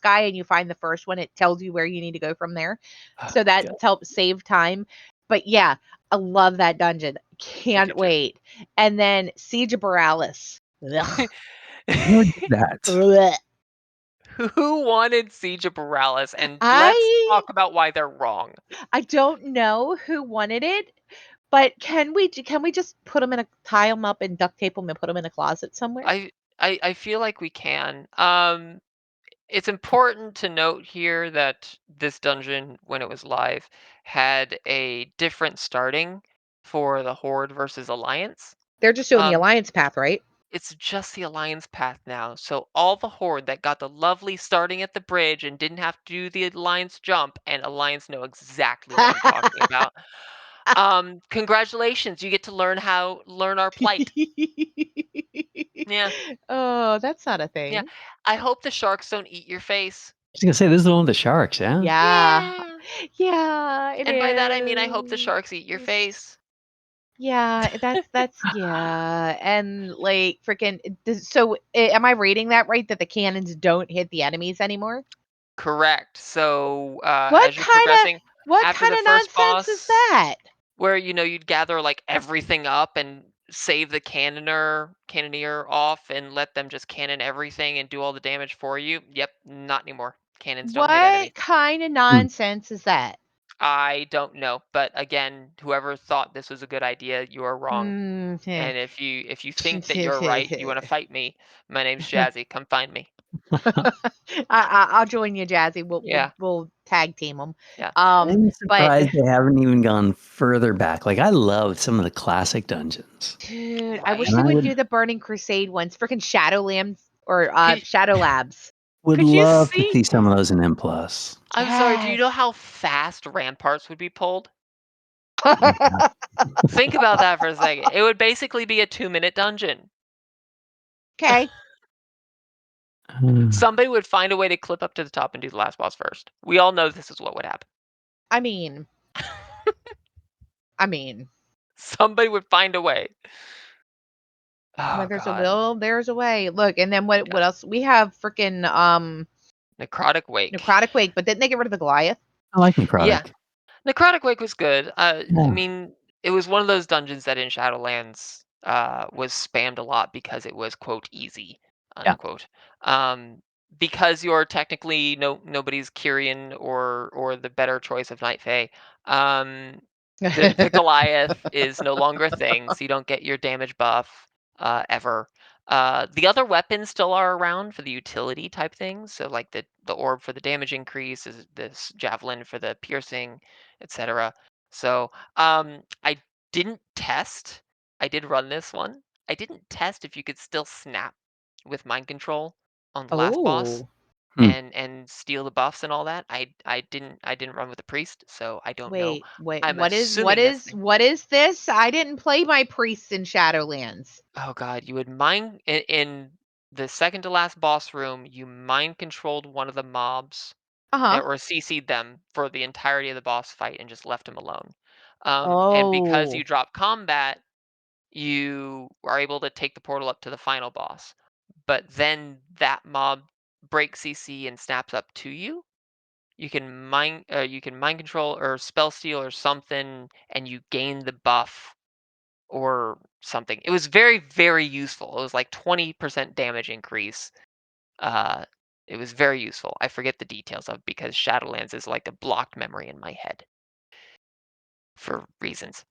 guy and you find the first one, it tells you where you need to go from there. So that God, helps save time. But yeah, I love that dungeon. I do Can't too. wait. And then Siege of Borealis. Ugh. who did that? Blech. Who wanted Siege of Borealis? And let's I talk about why they're wrong. I don't know who wanted it, but can we just put them in a tie them up and duct tape them and put them in a closet somewhere? I I feel like we can. It's important to note here that this dungeon, when it was live, had a different starting for the Horde versus Alliance. They're just doing the Um, alliance path, right? it's just the Alliance path now. So all the Horde that got the lovely starting at the bridge and didn't have to do the Alliance jump, and Alliance know exactly what I'm talking about. Congratulations, you get to learn our plight. Yeah, Oh, that's not a yeah. thing. I hope the sharks don't eat your face. I was gonna say this is the one with the sharks, yeah? Yeah. Yeah. Yeah, it And by that I mean I hope the sharks eat your is. face. Yeah, that's yeah, and, like, freaking so, am I reading that right, that the cannons don't hit the enemies anymore? Correct. So, What as you're kinda progressing what after the kinda first nonsense is boss, that? where you'd gather like everything up and save the cannoneer off and let them just cannon everything and do all the damage for you. Yep, not anymore. Cannons don't hit enemies. What kinda Hmm. nonsense is that? I don't know, but again, whoever thought this was a good idea, you are wrong. Mm, eh. And if you think that you're right, you want to fight me. My name's Jazzy. Come find me. I'll join you, Jazzy. We'll we'll Yeah, we'll tag team them. yeah. I'm But surprised they haven't even gone further back. Like, I love some of the classic dungeons, dude, I wish Right. and they I would would do the Burning Crusade ones. Freaking Shadow Lambs or Could Shadow Labs. would could you love to see? see some of those in M+. I'm sorry. Do you know Yes. how fast ramparts would be pulled? Yeah. Think about that for a second. It would basically be a 2-minute dungeon. Okay. Somebody would find a way to clip up to the top and do the last boss first. We all know this is what would happen. I mean, I mean, Somebody would find a way. Where Oh there's a God. will, there's a way. Look, and then what else? We have freaking Necrotic Wake. Necrotic Wake, but didn't they get rid of the Goliath? I like necrotic. Yeah. Necrotic Wake was good. I Yeah. mean, it was one of those dungeons that in Shadowlands was spammed a lot because it was quote easy Yeah. unquote. Because you're technically nobody's Kyrian or the better choice of Night Fae. The Goliath is no longer a thing, so you don't get your damage buff ever. The other weapons still are around for the utility type things, so like the orb for the damage increase, is this javelin for the piercing, etc. So I didn't test. I did run this one. I didn't test if you could still snap with mind control on the last boss Oh, and steal the buffs and all that. I didn't run with a priest, so I don't know. wait. I'm What assuming that's the thing. what is this? I didn't play my priests in Shadowlands. Oh god, you would mind in the second to last boss room, you mind controlled one of the mobs Uh-huh. or CC'd them for the entirety of the boss fight and just left them alone. And because you Oh. drop combat, you are able to take the portal up to the final boss. But then that mob breaks CC and snaps up to you. You can mind control or spell steal or something, and you gain the buff or something. It was very, very useful. It was like 20% damage increase. Uh, it was very useful. I forget the details of because Shadowlands is like a blocked memory in my head for reasons.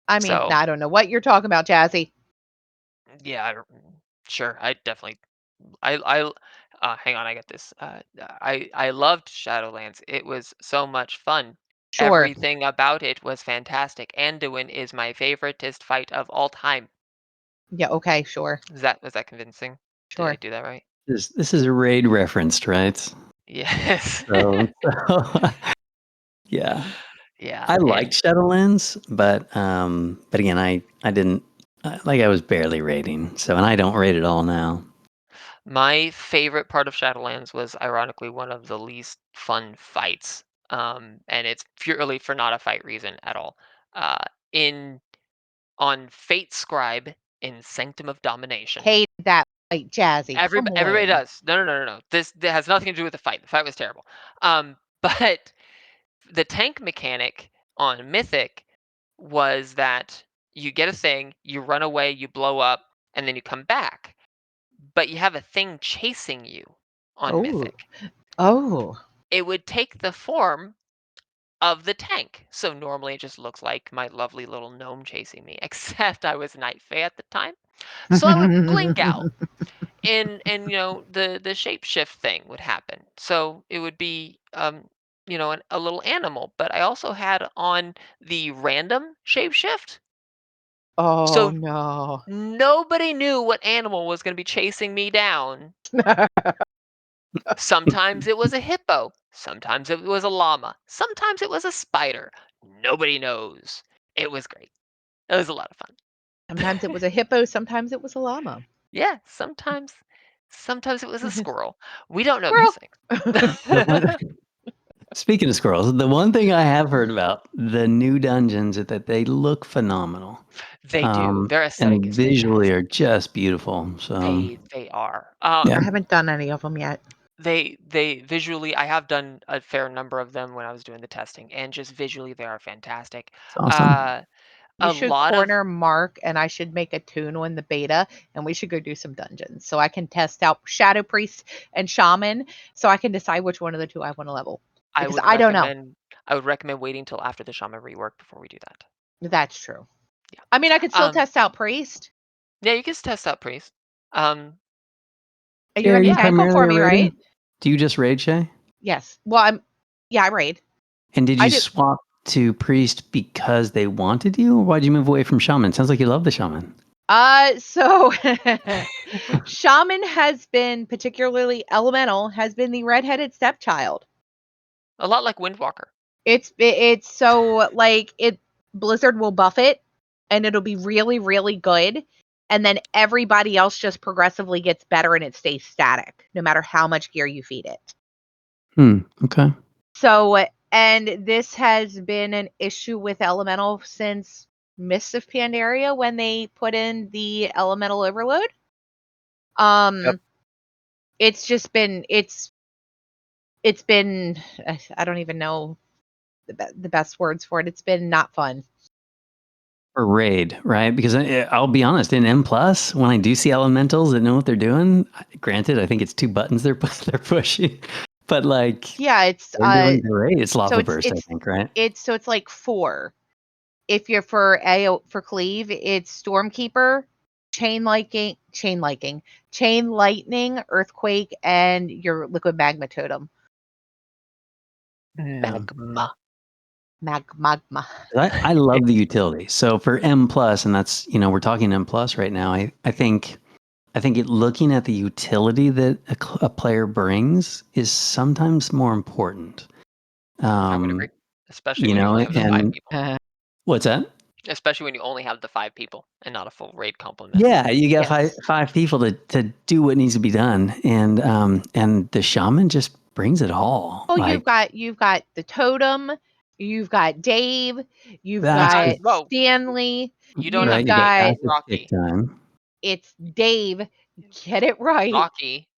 I mean, So I don't know what you're talking about, Jazzy. yeah, sure. I definitely. I hang on. I got this. I loved Shadowlands. It was so much fun. Sure. Everything about it was fantastic. Anduin is my favoriteest fight of all time. Yeah, okay, sure. Was that convincing? Did I Sure. do that right? This is a raid referenced, right? Yes. So yeah. Yeah, I liked and Shadowlands, but again, I didn't like I was barely raiding. So and I don't raid at all now. my favorite part of Shadowlands was ironically one of the least fun fights. And it's purely for not a fight reason at all. Uh, in on Fate Scribe in Sanctum of Domination. Hate that fight, Jazzy. Come Everybody on. does. No. This has nothing to do with the fight. The fight was terrible. But the tank mechanic on Mythic was that you get a thing, you run away, you blow up, and then you come back. But you have a thing chasing you on Oh. Mythic. Oh. It would take the form of the tank. So normally it just looks like my lovely little gnome chasing me, except I was Night Fae at the time. So I would blink out and the shapeshift thing would happen. So it would be a little animal, but I also had on the random shapeshift. Oh, So no. nobody knew what animal was going to be chasing me down. Sometimes it was a hippo, sometimes it was a llama, sometimes it was a spider. Nobody knows. It was great. It was a lot of fun. Sometimes it was a hippo, sometimes it was a llama. Yeah, sometimes it was a squirrel. We don't know these Squirrel. things. The one, speaking of squirrels, the one thing I have heard about the new dungeons is that they look phenomenal. They do. Their aesthetic And is visually fantastic. are just beautiful. So They are. yeah, I haven't done any of them yet. They visually, I have done a fair number of them when I was doing the testing, and just visually they are fantastic. it's awesome. Uh, You a should lot of corner Mark, and I should make a tune in the beta, and we should go do some dungeons so I can test out Shadow Priest and Shaman, so I can decide which one of the two I want to level. I Because would I don't know. recommend I would recommend waiting till after the shaman rework before we do that. That's true. Yeah. I mean, I could still test out Priest. Yeah, you can test out priest. Um, Shay, You're are gonna you yeah. tank them primarily for a me, raider? right? Do you just raid, Shay? Yes. Well, yeah, I raid. And did I you do. swap to priest because they wanted you, or why'd you move away from shaman? Sounds like you love the shaman. So Shaman has been, particularly Elemental, has been the redheaded stepchild. A lot like Windwalker. It's so like Blizzard will buff it and it'll be really, really good. And then everybody else just progressively gets better and it stays static, no matter how much gear you feed it. Okay. So, and this has been an issue with Elemental since Mists of Pandaria when they put in the elemental overload. Yep. It's just been it's been I don't even know the best words for it. It's been not fun. For raid, right? Because I'll be honest, in M plus, when I do see elementals that know what they're doing, granted, I think it's 2 buttons they're pushing, but like Yeah, it's they're doing great. It's so lava burst, I think, right? it's like 4. If you're for cleave, it's Stormkeeper, chain lightning, earthquake, and your liquid magma totem. Magma. Magma. I love the utility. So for M plus, and that's we're talking M plus right now. I think looking at the utility that a player brings is sometimes more important. I would agree, especially when you only have the 5 people. What's that? Especially when you only have the 5 people and not a full raid complement. Yeah, you got Yes. five people to do what needs to be done, and the shaman just brings it all. Well, Like you've got the totem, you've got Dave, you've that's got just, Whoa, Stanley, you don't you've have right. to You got name got acid kick Rocky. time. it's Dave. Get it right. Rocky.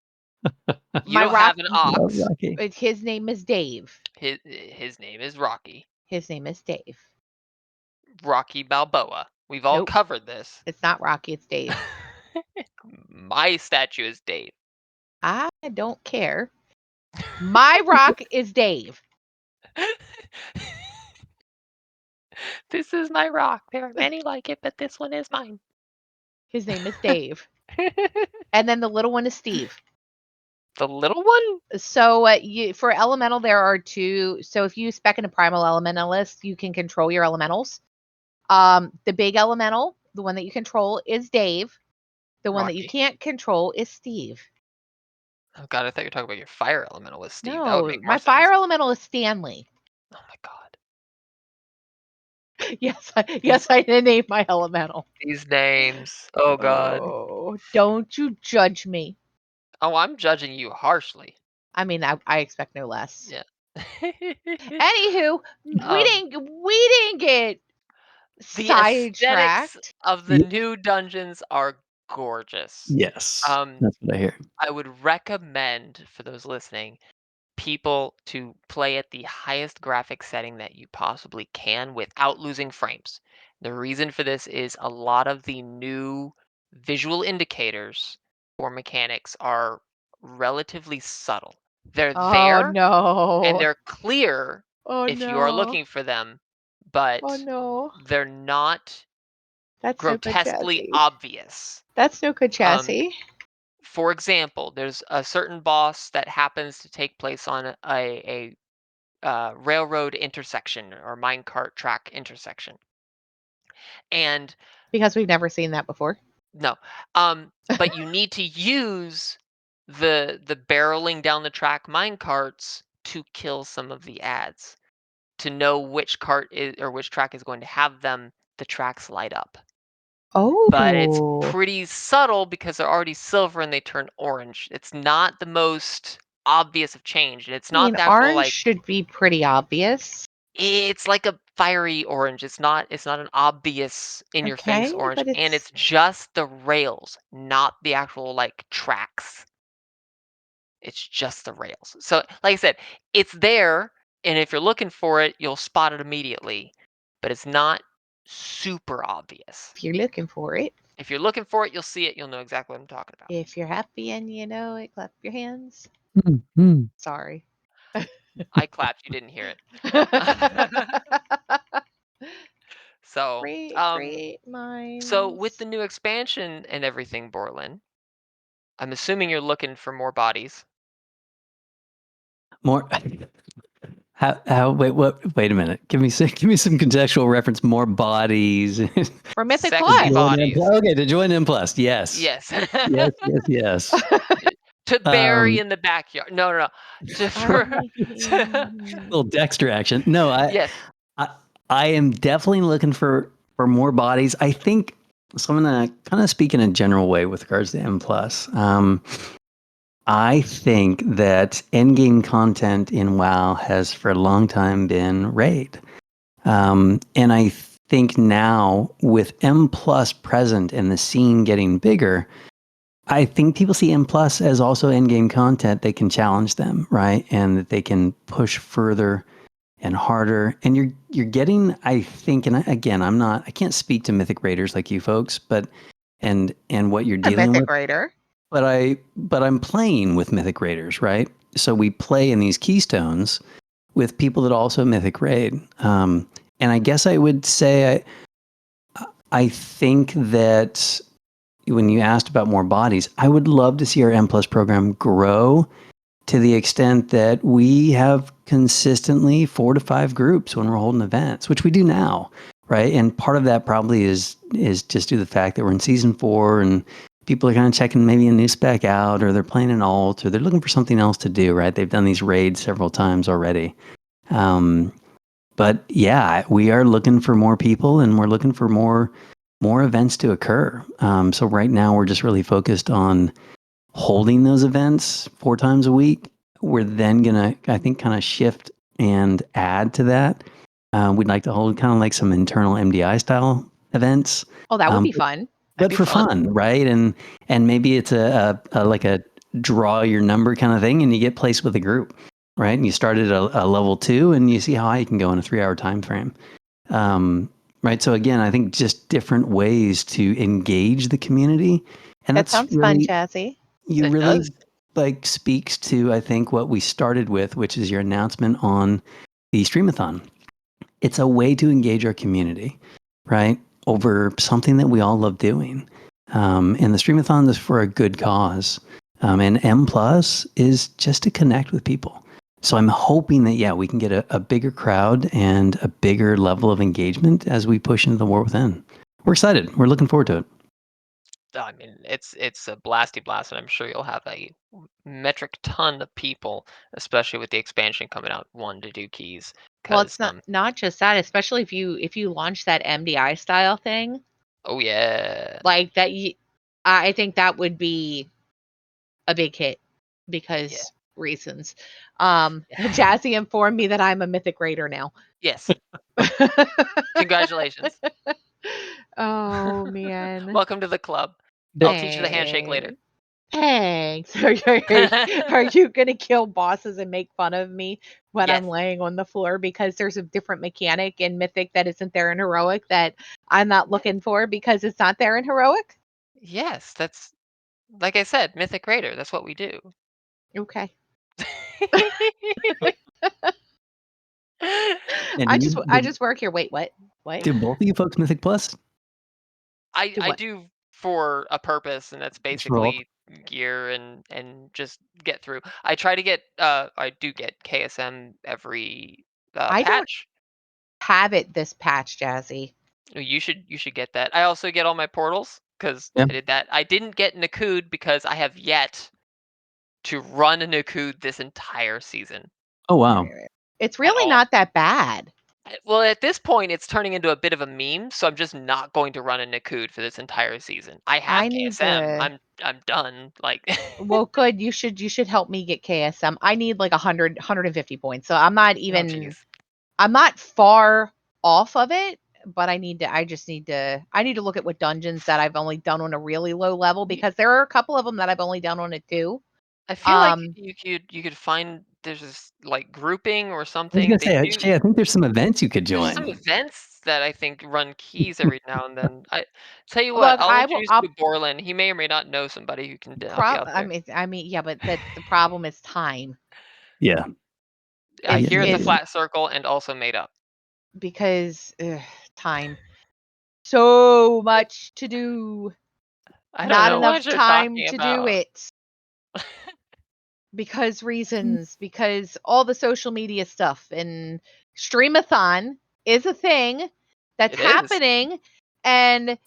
You My don't rock have an Love ox. Rocky. his name is Dave. His name is Rocky. His name is Dave. Rocky Balboa. We've all Nope. covered this. It's not Rocky, it's Dave. My statue is Dave. I don't care. My rock is Dave. This is my rock. There are many like it, but this one is mine. His name is Dave. And then the little one is Steve. The little one? So for elemental, there are 2. So if you spec in a primal elementalist, you can control your elementals. The big elemental, the one that you control, is Dave. The one that you Rocky. can't control is Steve. Oh god, I thought you were talking about your fire elemental with Steve. That would No, make more my sense. fire elemental is Stanley. Oh my god. Yes, I named my elemental. These names. Oh god. Oh, don't you judge me. Oh, I'm judging you harshly. I mean, I expect no less. Yeah. Anywho, we didn't get The aesthetics sidetracked. of the new dungeons are gorgeous. Yes, Um, that's what I hear. I would recommend for those listening, people to play at the highest graphic setting that you possibly can without losing frames. The reason for this is a lot of the new visual indicators for mechanics are relatively subtle. They're Oh there and no. they're clear Oh if you are no. looking for them, Oh but no. they're not That's no good grotesquely chassis. obvious. That's no good Um, chassis. for example, there's a certain boss that happens to take place on a railroad intersection or minecart track intersection. And Because we've never seen that before. no, but you need to use the barreling down the track minecarts to kill some of the ads to know which cart is or which track is going to have them. The tracks light up, but it's Oh. pretty subtle because they're already silver and they turn orange. It's not the most obvious of change. It's I not mean, the actual orange like should be pretty obvious. it's like a fiery orange. It's not an obvious in your face Okay, orange, but and it's it's just the rails, not the actual like tracks. It's just the rails. So, like I said, it's there, and if you're looking for it, you'll spot it immediately, but it's not super obvious. if you're looking for it. If you're looking for it, you'll see it. You'll know exactly what I'm talking about. If you're happy and you know it, clap your hands. Mm-hmm. Sorry. I clapped. You didn't hear it. So, Great so with minds. the new expansion and everything, Borland, I'm assuming you're looking for more bodies. More. How? Wait. What? Wait a minute. Give me some contextual reference. More bodies. For Mythic Sexy Plus. bodies. Okay, to join M plus. Yes. Yes. Yes. Yes. Yes. To bury in the backyard. No, no, no. I Little Dexter action. No, yes. I I am definitely looking for more bodies. I think so. I'm gonna kind of speak in a general way with regards to M plus. I think that endgame content in WoW has for a long time been raid, and think now with M Plus present and the scene getting bigger, I think people see M Plus as also in-game content that can challenge them, right? And that they can push further and harder. And you're getting, I think, and again, I can't speak to Mythic Raiders like you folks, but and what you're A dealing Mythic with. Raider. But I'm playing with Mythic Raiders, right? So we play in these keystones with people that also Mythic Raid. And I guess I would say I think that when you asked about more bodies, I would love to see our M Plus program grow to the extent that we have consistently 4 to 5 groups when we're holding events, which we do now, right? And part of that probably is just due to the fact that we're in season 4 and people are kind of checking maybe a new spec out, or they're playing an alt, or they're looking for something else to do, right? They've done these raids several times already. But yeah, we are looking for more people, and we're looking for more events to occur. So right now we're just really focused on holding those events 4 times a week. We're then gonna, I think, kind of shift and add to that. We'd like to hold kind of like some internal MDI style events. Oh, that would be fun. That'd But be for fun. fun, right? And maybe it's a like a draw your number kind of thing, and you get placed with a group, right? And you start at a level 2, and you see how high you can go in a 3-hour time frame. Right. So again, I think just different ways to engage the community, and That that's sounds fun, really Jazzy. you It really does. like speaks to, I think, what we started with, which is your announcement on the Streamathon. It's a way to engage our community, right, over something that we all love doing. And the Streamathon is for a good cause. And M Plus is just to connect with people. So I'm hoping that, yeah, we can get a bigger crowd and a bigger level of engagement as we push into the war within. We're excited. We're looking forward to it. I mean, it's a blasty blast, and I'm sure you'll have a metric ton of people, especially with the expansion coming out, wanting to do keys. Well, Because it's not just that, especially if you launch that MDI style thing, oh yeah, like that. I think that would be a big hit yeah, because reasons. yeah. Jazzy informed me that I'm a Mythic Raider now. Yes, congratulations. Oh man. Welcome to the club. There- I'll teach you the handshake later. Thanks. Are you gonna kill bosses and make fun of me when Yes, I'm laying on the floor because there's a different mechanic in Mythic that isn't there in Heroic that I'm not looking for because it's not there in Heroic? yes, that's like I said, Mythic Raider. That's what we do. Okay. And I just work here. Wait, what? What? do both of you folks Mythic Plus? Do I what? do for a purpose, and that's Just for alt? basically gear and just get through. I try to get I do get KSM every I don't patch. have it this patch, Jazzy. You should get that. I also get all my portals because Yeah. I did that. I didn't get Nakud because I have yet to run a Nakud this entire season Oh, wow. It's at really all. not that bad. Well, at this point, it's turning into a bit of a meme, so I'm just not going to run a Nakud for this entire season. I have I need KSM. to I'm done. Like, Well, good. You should help me get KSM. I need like 150 points. So oh jeez. I'm not far off of it, but I need to look at what dungeons that I've only done on a really low level Y- because there are a couple of them that I've only done on a 2. I feel like Um, you could find there's this like grouping or I was something. gonna They say, do. Shay, I think there's some events you could There's some join. events that I think run keys every now and then. I tell you what, look, I'll introduce I'll you to Borland. He may or may not know somebody who can help you out there. I mean, yeah, but the problem is time. Yeah. Here at the It's flat circle and also made up. because time. So much to do. I don't Not know enough what you're time talking to do about. it. Because reasons, because all the social media stuff and Streamathon is a thing that's It is. happening and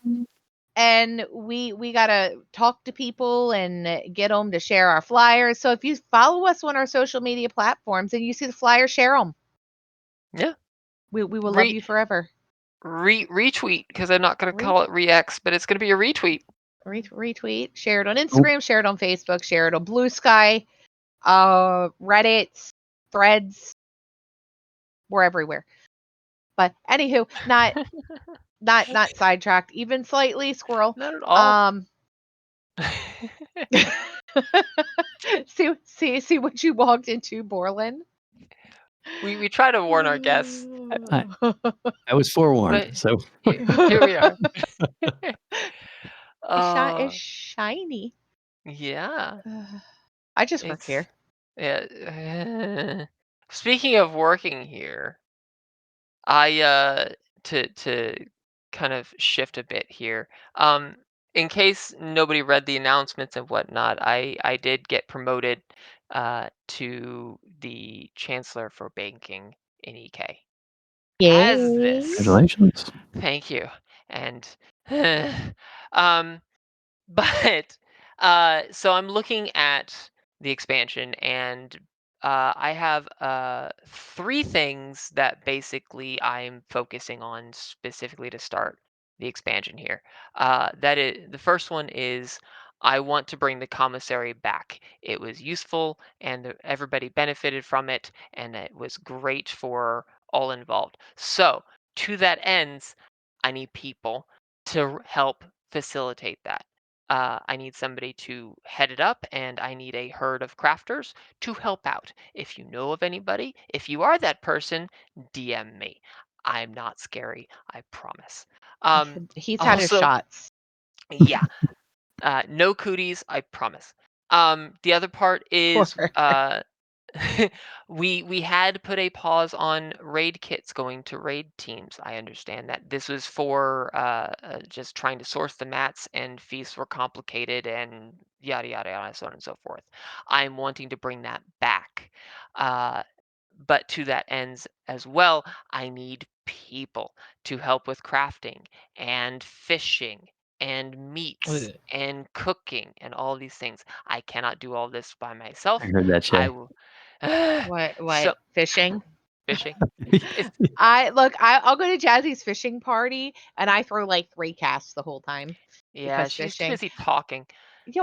we got to talk to people and get them to share our flyers. So if you follow us on our social media platforms and you see the flyer, share them. Yeah. We will love Re you forever. retweet because I'm not gonna call Retweet, it re-X, but it's gonna be a retweet. retweet, share it on Cool. Instagram, share it on Facebook, share it on Blue Sky, Reddit, Threads. We're everywhere. But anywho, not sidetracked, even slightly, squirrel. Not at all. See what you walked into, Borlann. We try to warn our guests, I was forewarned, but so here we are. It's Uh, shiny. yeah, I just work it's here. yeah. Speaking of working here, I to kind of shift a bit here. In case nobody read the announcements and whatnot, I did get promoted to the chancellor for banking in EK. As Yay. this, congratulations. thank you, and um, but so I'm looking at the expansion, and I have three things that basically I'm focusing on specifically to start the expansion here. That is, the first one is I want to bring the commissary back. It was useful, and everybody benefited from it, and it was great for all involved. So to that ends, I need people to help facilitate that. I need somebody to head it up, and I need a herd of crafters to help out. If you know of anybody, if you are that person, DM me. I'm not scary, I promise. He's had his Also, shots. yeah, no cooties, I promise. The other part is Poor. we had put a pause on raid kits going to raid teams. I understand that this was for just trying to source the mats, and feasts were complicated and yada yada yada, so on and so forth. I'm wanting to bring that back. Uh, but to that ends as well, I need people to help with crafting and fishing and meats Ugh. and cooking and all these things. I cannot do all this by I myself. heard that, I Shay. will. What So fishing? fishing. It's I'll go to Jazzy's fishing party and I throw like 3 casts the whole time yeah, because she's too fishing. busy talking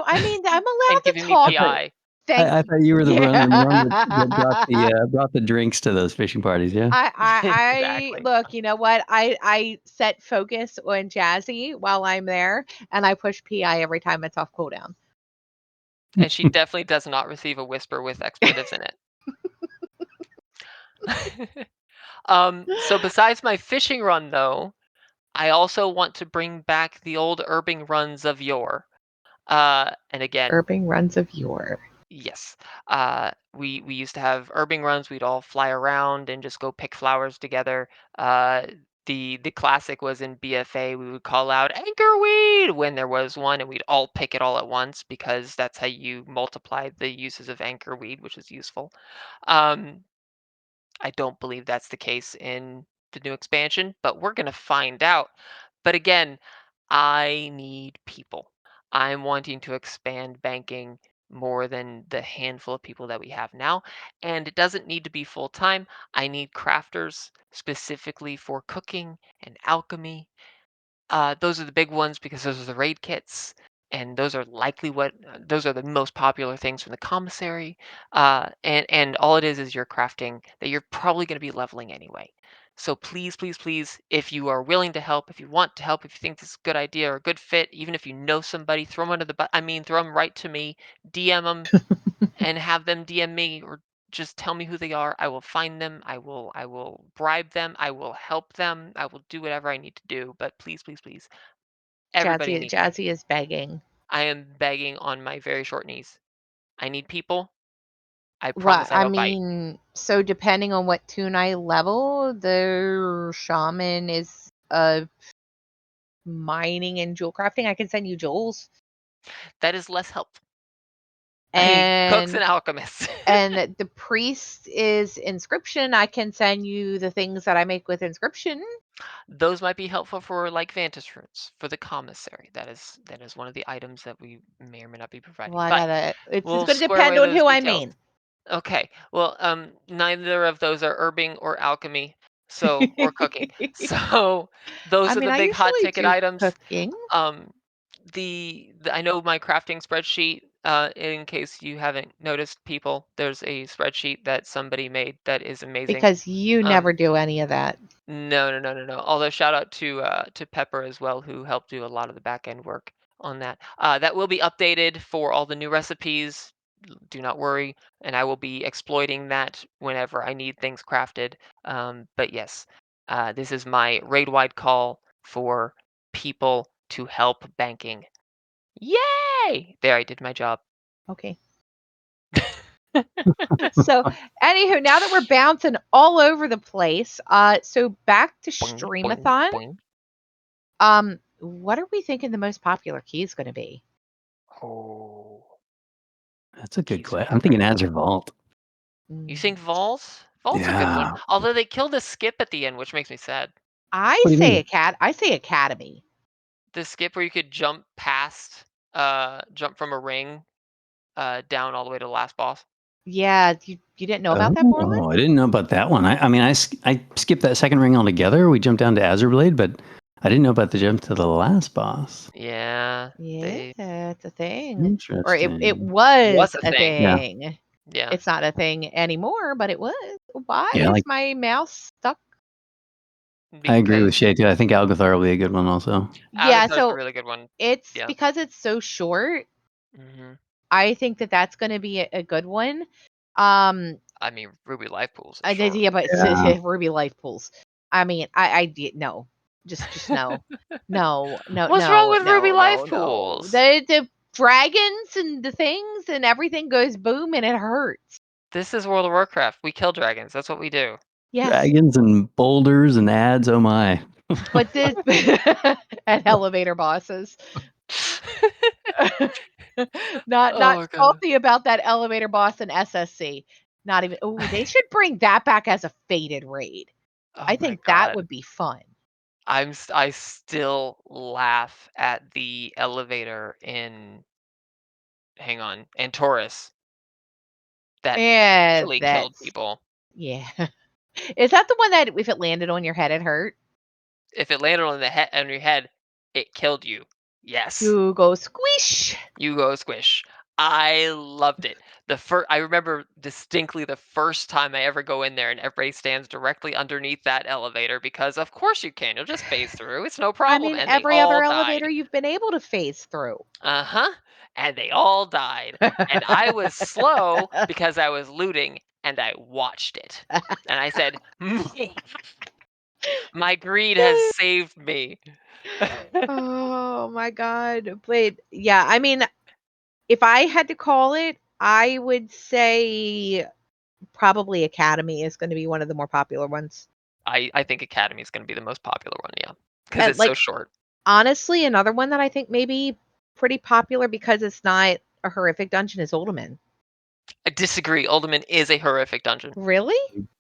I mean, I'm and allowed to giving me talk. PI. Thank I thought you were the one that yeah. brought the drinks to those fishing parties. Yeah. I Exactly. look, you know what? I set focus on Jazzy while I'm there, and I push PI every time it's off cooldown. And she definitely does not receive a whisper with expletives in it. So besides my fishing run though, I also want to bring back the old urbing runs of yore. And again, Urbing runs of yore. yes. We used to have urbing runs. We'd all fly around and just go pick flowers together. Uh, the classic was in BFA. We would call out anchorweed when there was one, and we'd all pick it all at once because that's how you multiply the uses of anchorweed, which is useful. Um, I don't believe that's the case in the new expansion, but we're gonna find out. But again, I need people. I'm wanting to expand banking more than the handful of people that we have now. And it doesn't need to be full time. I need crafters specifically for cooking and alchemy. Those are the big ones because those are the raid kits, and those are likely what those are the most popular things from the commissary. And all it is you're crafting that you're probably going to be leveling anyway. So please, please, please, if you are willing to help, if you want to help, if you think this is a good idea or a good fit, even if you know somebody, throw them under the I mean, throw them right to me, DM them, and have them DM me or just tell me who they are. I will find them. I will bribe them. I will help them. I will do whatever I need to do. But please, please, please, everybody Jazzy needs help. Jazzy is begging. I am begging on my very short knees. I need people. I What promise I I will bite. mean, so depending on what tune I level, the shaman is mining and jewel crafting. I can send you jewels. That is less helpful. I need cooks And and alchemists. and the priest is inscription. I can send you the things that I make with inscription. Those might be helpful for like vantage roots for the commissary. That is one of the items that we may or may not be Well, providing. I But gotta. It's we'll gonna square depend away on those who I details. mean. Okay. Well, neither of those are herbing or alchemy, so or cooking. So I those are mean, the I big hot usually ticket do items. cooking. Um, the I know my crafting spreadsheet in case you haven't noticed, people, there's a spreadsheet that somebody made that is amazing. Because you Um, never do any of that. No. Although shout out to Pepper as well, who helped do a lot of the back end work on that. That will be updated for all the new recipes. Do not worry, and I will be exploiting that whenever I need things crafted. But yes, this is my raid-wide call for people to help banking. Yay! There, I did my job. Okay. So, anywho, now that we're bouncing all over the place, so back to Boing, boing, Streamathon. boing. What are we thinking the most popular key is going to be? Oh, That's a good keys are question. I'm thinking great. Azure Vault. You Mm. think Vols? Vol's a good one. Yeah. Although they killed the skip at the end, which makes me sad. I What do you say mean? I say Academy. The skip where you could jump past, jump from a ring, down all the way to the last boss. Yeah, you didn't know about that, Borlann? Oh, I didn't know about that one. I mean, I skipped that second ring altogether. We jumped down to Azure Blade, but I didn't know about the jump to the last boss. Yeah, Yeah, they it's a thing. Or it Interesting. was was a a thing. Yeah. thing. Yeah, It's not a thing anymore, but it was. Why Yeah, is like my mouse stuck? I agree with because Shay too. I think Algothar will be a good one also. Yeah, Agathar's a so really good one. it's Yeah. because it's so short. hmm I think that that's going to be a good one. Um, I mean, Ruby Life Pools is I did, short. yeah, but Yeah. Ruby life pools. I mean, I did no, just no, no, no, What's wrong no, with Ruby no, Life no, no. Pools? The dragons and the things and everything goes boom and it hurts. This is World of Warcraft. We kill dragons. That's what we do. Yes, Dragons and boulders and ads. Oh my. but this and elevator bosses. Not Oh my god. salty about that elevator boss in SSC. Not even. Oh, they should bring that back as a fated raid. Oh I my think that god. would be fun. I still laugh at the elevator in hang on, in Taurus that Yeah, actually killed that's people. yeah. Is that the one that if it landed on your head it hurt? If it landed on the head on your head, it killed you. Yes. You go squish. You go squish. I loved it. I remember distinctly the first time I ever go in there and everybody stands directly underneath that elevator because of course you can. You'll just phase through. It's no I problem. mean, And they every other all elevator died. you've been able to phase through. Uh-huh. And they all died. And I was slow because I was looting and I watched it. And I said, my greed has saved me. Oh my god. But yeah, I mean, if I had to call it, I would say probably Academy is going to be one of the more popular ones. I think Academy is going to be the most popular one, yeah. Because And it's so like short. honestly, another one that I think may be pretty popular because it's not a horrific dungeon is Ultiman. I disagree. Ultimate is a horrific dungeon. Really?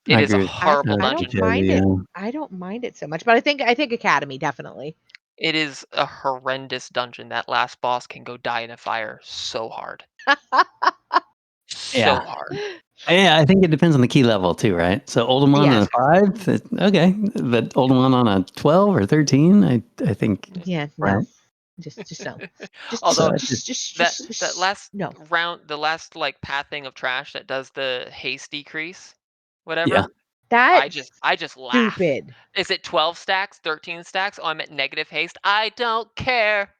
It I is a agree with horrible I dungeon. don't mind Jazzy, it. yeah. I don't mind it so much, but I think Academy definitely. It is a horrendous dungeon. That last boss can go die in a fire so hard. So Yeah. hard. Yeah, I think it depends on the key level too, right? So Oldemon on Yes. a 5, okay, but Oldemon on a 12 or 13, I think, Yeah, right? no. Just no. Just So Although just I just just just that just, that just last no. round, the last like pathing of trash that does the haste decrease, yeah. whatever, That's I just laugh. stupid. Is it 12 stacks, 13 stacks? Oh, I'm at negative haste. I don't care.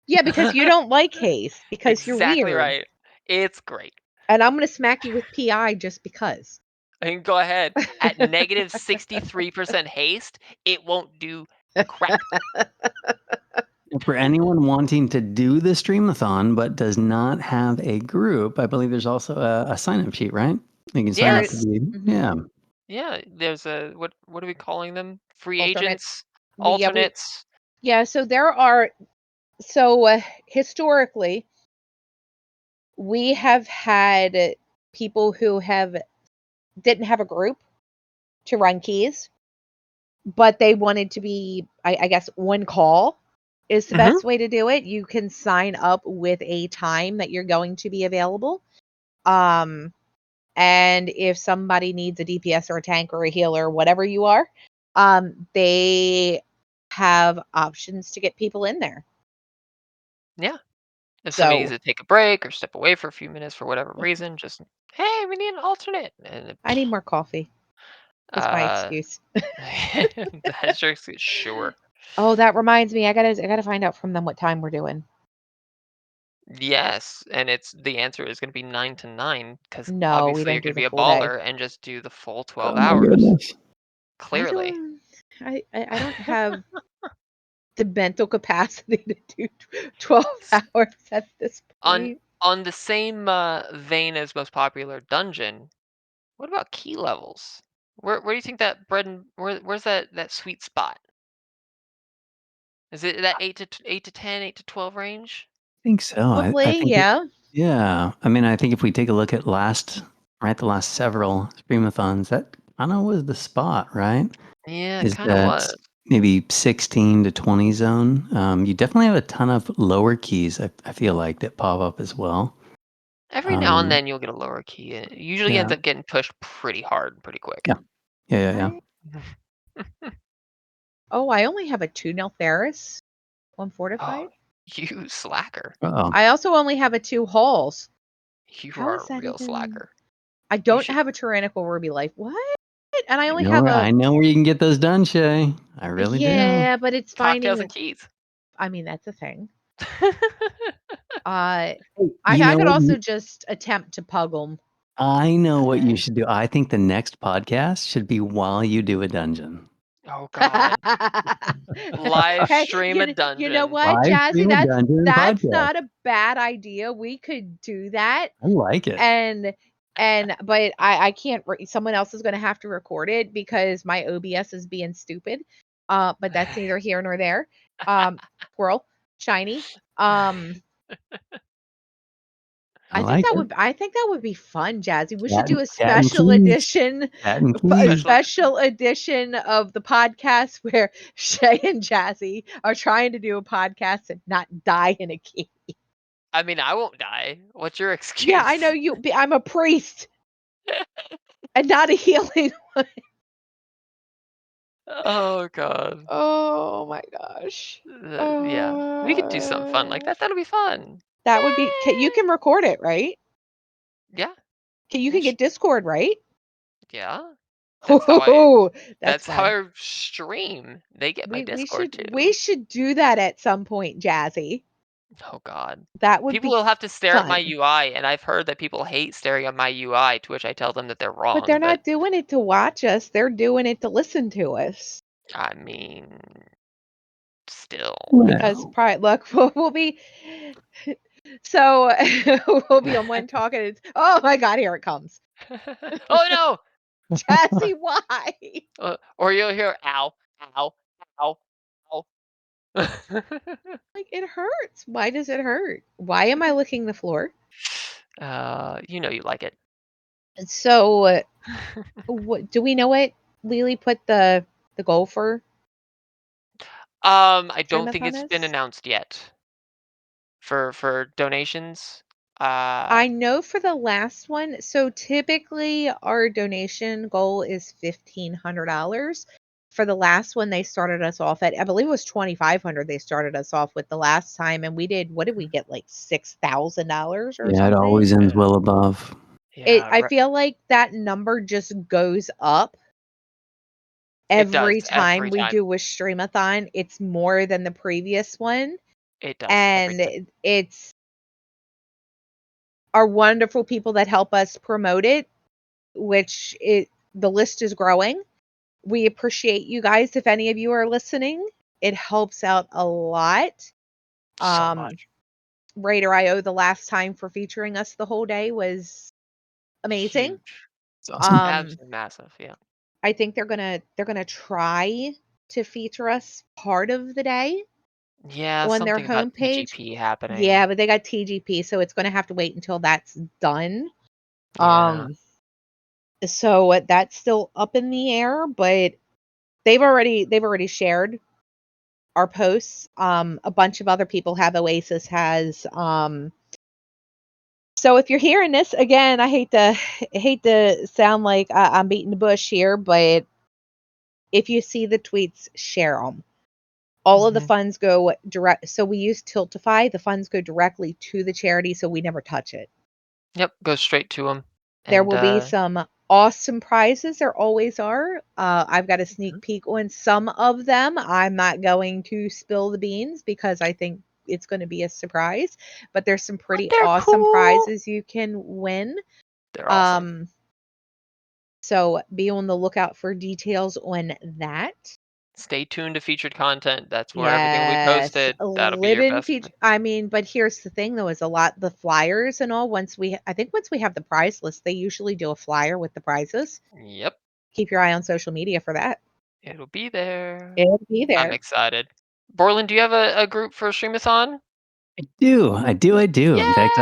Yeah, because you don't like haste because you're Exactly weird. right. It's great. And I'm going to smack you with PI just because. I mean, go ahead. At negative 63% haste, it won't do crap. For anyone wanting to do the Streamathon but does not have a group, I believe there's also a sign-up sheet, right? You can sign There up to Yes. is be, mhm, yeah. Yeah, there's a what are we calling them? Free alternates. agents, Yeah, alternates. so there are historically we have had people who have didn't have a group to run keys, but they wanted to be I guess on call is the Mhm. best way to do it. You can sign up with a time that you're going to be available. Um and if somebody needs a DPS or a tank or a healer, whatever you are, they have options to get people in there. Yeah. If somebody needs So to take a break or step away for a few minutes for whatever reason, just, hey, we need an alternate. And I need more coffee. That's my excuse. that's your excuse. Sure. Oh, that reminds me. I gotta find out from them what time we're doing. Yes, and the answer is going to be 9 to 9 because No, we obviously you're don't going do to the be a full day. baller and just do the full 12 Oh my hours. goodness. Clearly. I don't have the mental capacity to do 12 hours at this On point. on the same vein as most popular dungeon, what about key levels? Where do you think that where's that sweet spot? Is it that 8 to 10, 8 to 12 range? I think so. I Probably, think yeah. yeah. I mean, I think if we take a look at the last several Streamathons, that kind of was the spot, right? Yeah, it Is kind of that was. maybe 16 to 20 zone? You definitely have a ton of lower keys, I feel like, that pop up as well. Every now and Um, then you'll get a lower key. It usually ends yeah. up getting pushed pretty hard, pretty quick. Yeah. Yeah. I I only have a 2 Neltheris, 1 Oh, fortified. you slacker. Uh-oh. I also only have a 2 Halls. You How are is a that real even? slacker. I You don't should have a tyrannical ruby life. What? And I only have a I know where you can get those done, Shay. I really do. yeah, but it's cocktails finding. and keys. I mean, that's a thing. I Hey, you know could what? also just attempt to pug them. I know what you should do. I think the next podcast should be while you do a dungeon. Oh God. Live Hey, stream a you know dungeon. what, Live Jazzy? stream a dungeon That's podcast. not a bad idea. We could do that, I like it. and but I can't. Someone else is going to have to record it because my OBS is being stupid. But that's neither here nor there. Squirrel, shiny. I like it. I think that would be fun, Jazzy. We should Cat, do a cat and special keys. edition Cat and a keys. Special. special edition of the podcast where Shay and Jazzy are trying to do a podcast and not die in a cave. I mean, I won't die. What's your Yeah, I know excuse? you. I'm a priest and not a healing. Oh God. Oh my gosh. Yeah, we could do something fun like that. That'll be fun. That would be. You Yay! can record it, right? Yeah. You Yeah. can get Discord, right? Yeah. Oh, that's That's how fun. I stream. They get my Discord We too. should do that at some point, Jazzy. Oh God. That would People be will have to stare at my fun. UI, and I've heard that people hate staring at my UI, to which I tell them that they're But they're wrong, but not doing it to watch us. They're doing it to listen to us. I mean, still. Because Well, probably look, we'll be so we'll be on one talking. It's oh my god, here it comes. Oh Jesse, why? no! Or you'll hear ow, ow, ow, ow. Like it hurts. Why does it hurt? Why am I licking the floor? You know you like it. So, what do we know what Lily put the goal for I don't think Streamathon it's been is? announced yet for donations. I know for the last one, so typically our donation goal is $1,500. For the last one, they started us off at, I believe it was 2,500. They started us off with the last time, and we did. What did we get? Like $6,000 or yeah, it always something. ends well above. It. Yeah, I feel like that number just goes up it does every time every we time. do a streamathon. It's more than the previous one, It does every and time. it's our wonderful people that help us promote it, which the list is growing. We appreciate you guys. If any of you are listening, it helps out a lot. So much. Raider IO the last time for featuring us the whole day was amazing. Huge. It's awesome. Um, Absolutely massive. Yeah. I think they're gonna try to feature us part of the day Yeah, on their something about homepage. TGP happening. Yeah, but they got TGP, so it's gonna have to wait until that's done. Yeah. So that's still up in the air, but they've already shared our posts. A bunch of other people have. Oasis has. So if you're hearing this again, I hate to sound like I'm beating the bush here, but if you see the tweets, share them. All of the funds go direct. So we use Tiltify. The funds go directly to the charity, so we never touch it. Yep, goes straight to them. There And will be some awesome prizes. There always are. I've got a sneak peek on some of them. I'm not going to spill the beans because I think it's going to be a surprise. But there's some pretty they're awesome cool. prizes you can win. They're awesome. So be on the lookout for details on that. Stay tuned to featured content. That's where everything we posted. That'll be Live your in best. feature. I mean, but here's the thing though, is a lot the flyers and all. I think once we have the prize list, they usually do a flyer with the prizes. Yep, Keep your eye on social media for that. it'll be there. It'll be I'm there. excited. Borland, do you have a group for Streamathon? I do. In fact,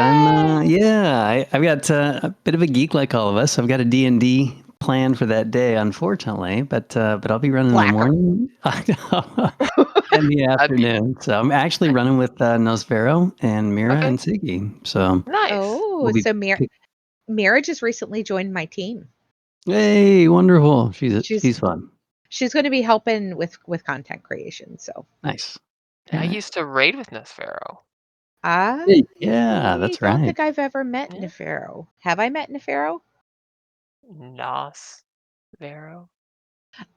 I've got a bit of a geek like all of us. I've got a D&D plan for that day, unfortunately, but I'll be running in the Slacker. morning and the afternoon. So I'm actually running with Nosfero and Mira Okay. and Siggy. So Nice. Oh, so Mira just recently joined my team. Hey, wonderful. She's fun. She's going to be helping with content creation. So Nice. I Yeah. used to raid with Nosfero. Yeah, that's don't right. think I've ever met Yeah. Nefero. Have I met Nefero? Nosfero.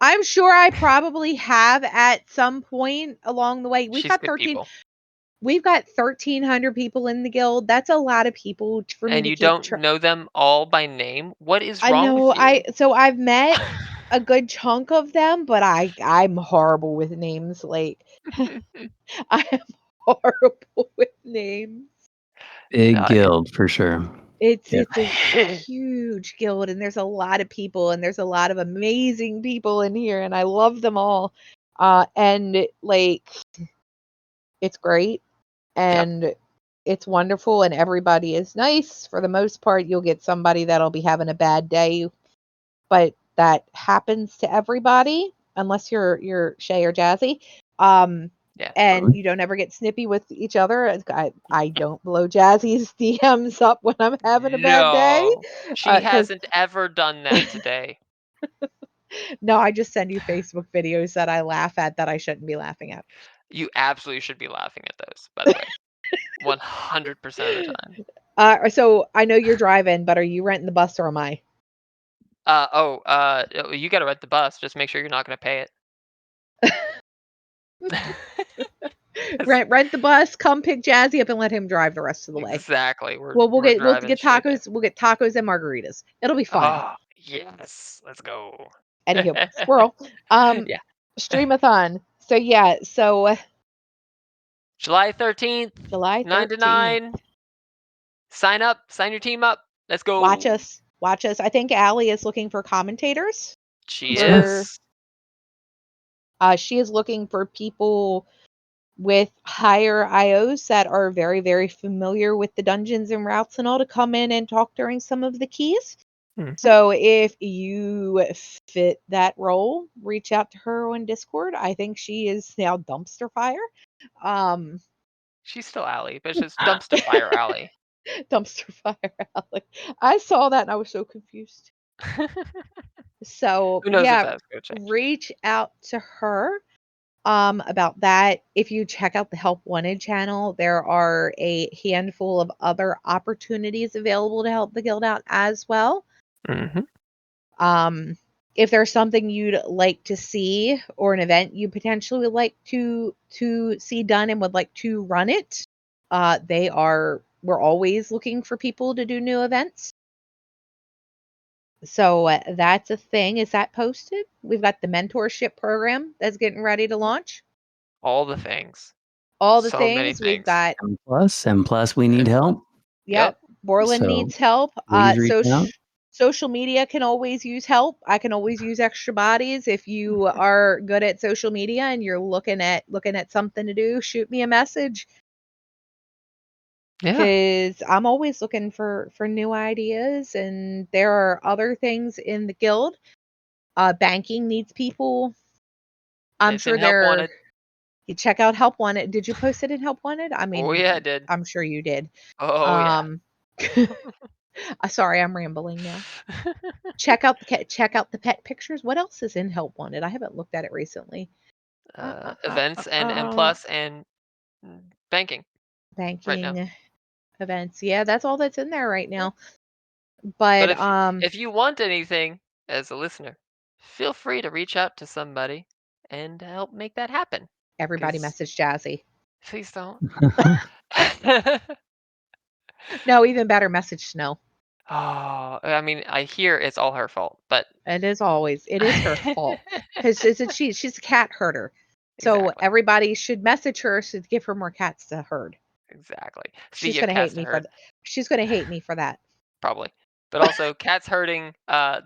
I'm sure I probably have at some point along the way. She's good people. We've got 1,300 people in the guild. That's a lot of people for me And to you keep don't know them all by name? What is I wrong know. with you? So I've met a good chunk of them, but I'm horrible with names. Like I am horrible with names. Big No, guild for sure. It's Yeah. a huge guild, and there's a lot of people, and there's a lot of amazing people in here, and I love them all. And like it's great, and it's wonderful, and everybody is nice for the most part. You'll get somebody that'll be having a bad day, but that happens to everybody unless you're Shay or Jazzy. Yeah. And you don't ever get snippy with each other. I don't blow Jazzy's DMs up when I'm having a bad day. No, she Because hasn't ever done that today. no, I just send you Facebook videos that I laugh at that I shouldn't be laughing at. You absolutely should be laughing at those, by the way. 100% of the time. So I know you're driving, but are you renting the bus or am I? You gotta rent the bus. Just make sure you're not gonna pay it. Rent the bus, come pick Jazzy up and let him drive the rest of the way. Exactly. We'll Driving get straight in. tacos. We'll get tacos and margaritas. It'll be fun. Oh, yes. Let's go. Anywho, squirrel. Yeah. Streamathon. So yeah, July 13th, July 9 to 13th. 9. Sign up. Sign your team up. Let's go. Watch us. Watch us. I think Allie is looking for commentators. She is. She is looking for people with higher IOs that are very, very familiar with the dungeons and routes and all to come in and talk during some of the keys. Mhm. So if you fit that role, reach out to her on Discord. I think she is now dumpster fire. She's still Allie, but it's just dumpster fire Allie. Dumpster fire Allie. I saw that and I was so confused. So Who knows if yeah, that's gonna change. reach out to her about that. If you check out the Help Wanted channel, there are a handful of other opportunities available to help the guild out as well. Mm-hmm. If there's something you'd like to see or an event you potentially would like to see done and would like to run it, we're always looking for people to do new events. So that's a thing. Is that posted? We've got the mentorship program that's getting ready to launch. All the things. All the So many things we've things. got. M plus, we need help. Yep. Borlann So needs help. please reach out. Social media can always use help. I can always use extra bodies. If you are good at social media and you're looking at something to do, shoot me a message. Yeah. Because I'm always looking for new ideas, and there are other things in the guild. Banking needs people. I'm It's sure in Help Wanted. you check out Help Wanted. Did you post it in Help Wanted? I Oh mean, yeah, I did. I'm sure you did. Oh yeah. Sorry, I'm rambling now. Check out the pet pictures. What else is in Help Wanted? I haven't looked at it recently. events and plus and banking right now. Banking events. Yeah, that's all that's in there right now. But But if you want anything as a listener, feel free to reach out to somebody and help make that happen. everybody 'Cause message Jazzy. please don't. No, even better, message Snow. Oh, I mean, I hear it's all her fault, but It is her fault because she's a cat herder. So exactly, everybody should message her to give her more cats to herd. exactly. She's Speaking of gonna hate cats to me for herd, that. She's gonna hate me for that. probably. But also cats herding,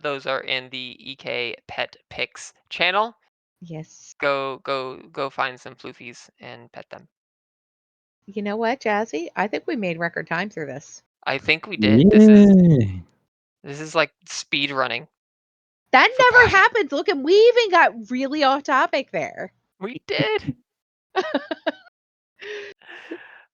those are in the EK Pet Pics channel. Yes. Go find some floofies and pet them. You know what, Jazzy? I think we made record time through this. I think we did. Yay. This is like speed running That for never pod. happens. Look, and we even got really off topic there. We did.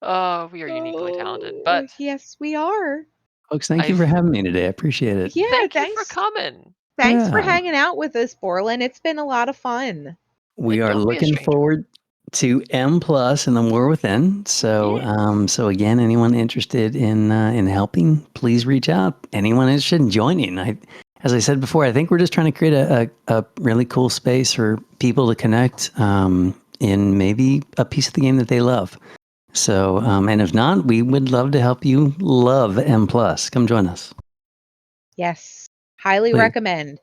Oh, we are uniquely talented. Oh, But yes, we are. Folks, thank I you for having me today. I appreciate it. Yeah, thank you for coming. thanks for Yeah. hanging out with us, Borlann. It's been a lot of fun. We And are don't be a looking stranger. forward to M Plus and the War Within. So, Yeah. so again, anyone interested in helping, please reach out. Anyone interested in joining? As I said before, I think we're just trying to create a really cool space for people to connect in maybe a piece of the game that they love. So, and if not, we would love to help you love M Plus. Come join us. Yes, highly Please. recommend.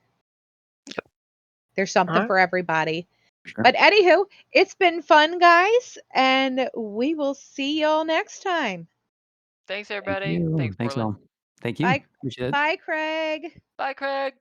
There's something Alright. for everybody. Sure. But anywho, it's been fun, guys, and we will see y'all next time. Thanks, Thank everybody. you. Thanks, Thanks, Borlann. all. Thank you. Bye, Appreciate it. bye, Craig. Bye, Craig.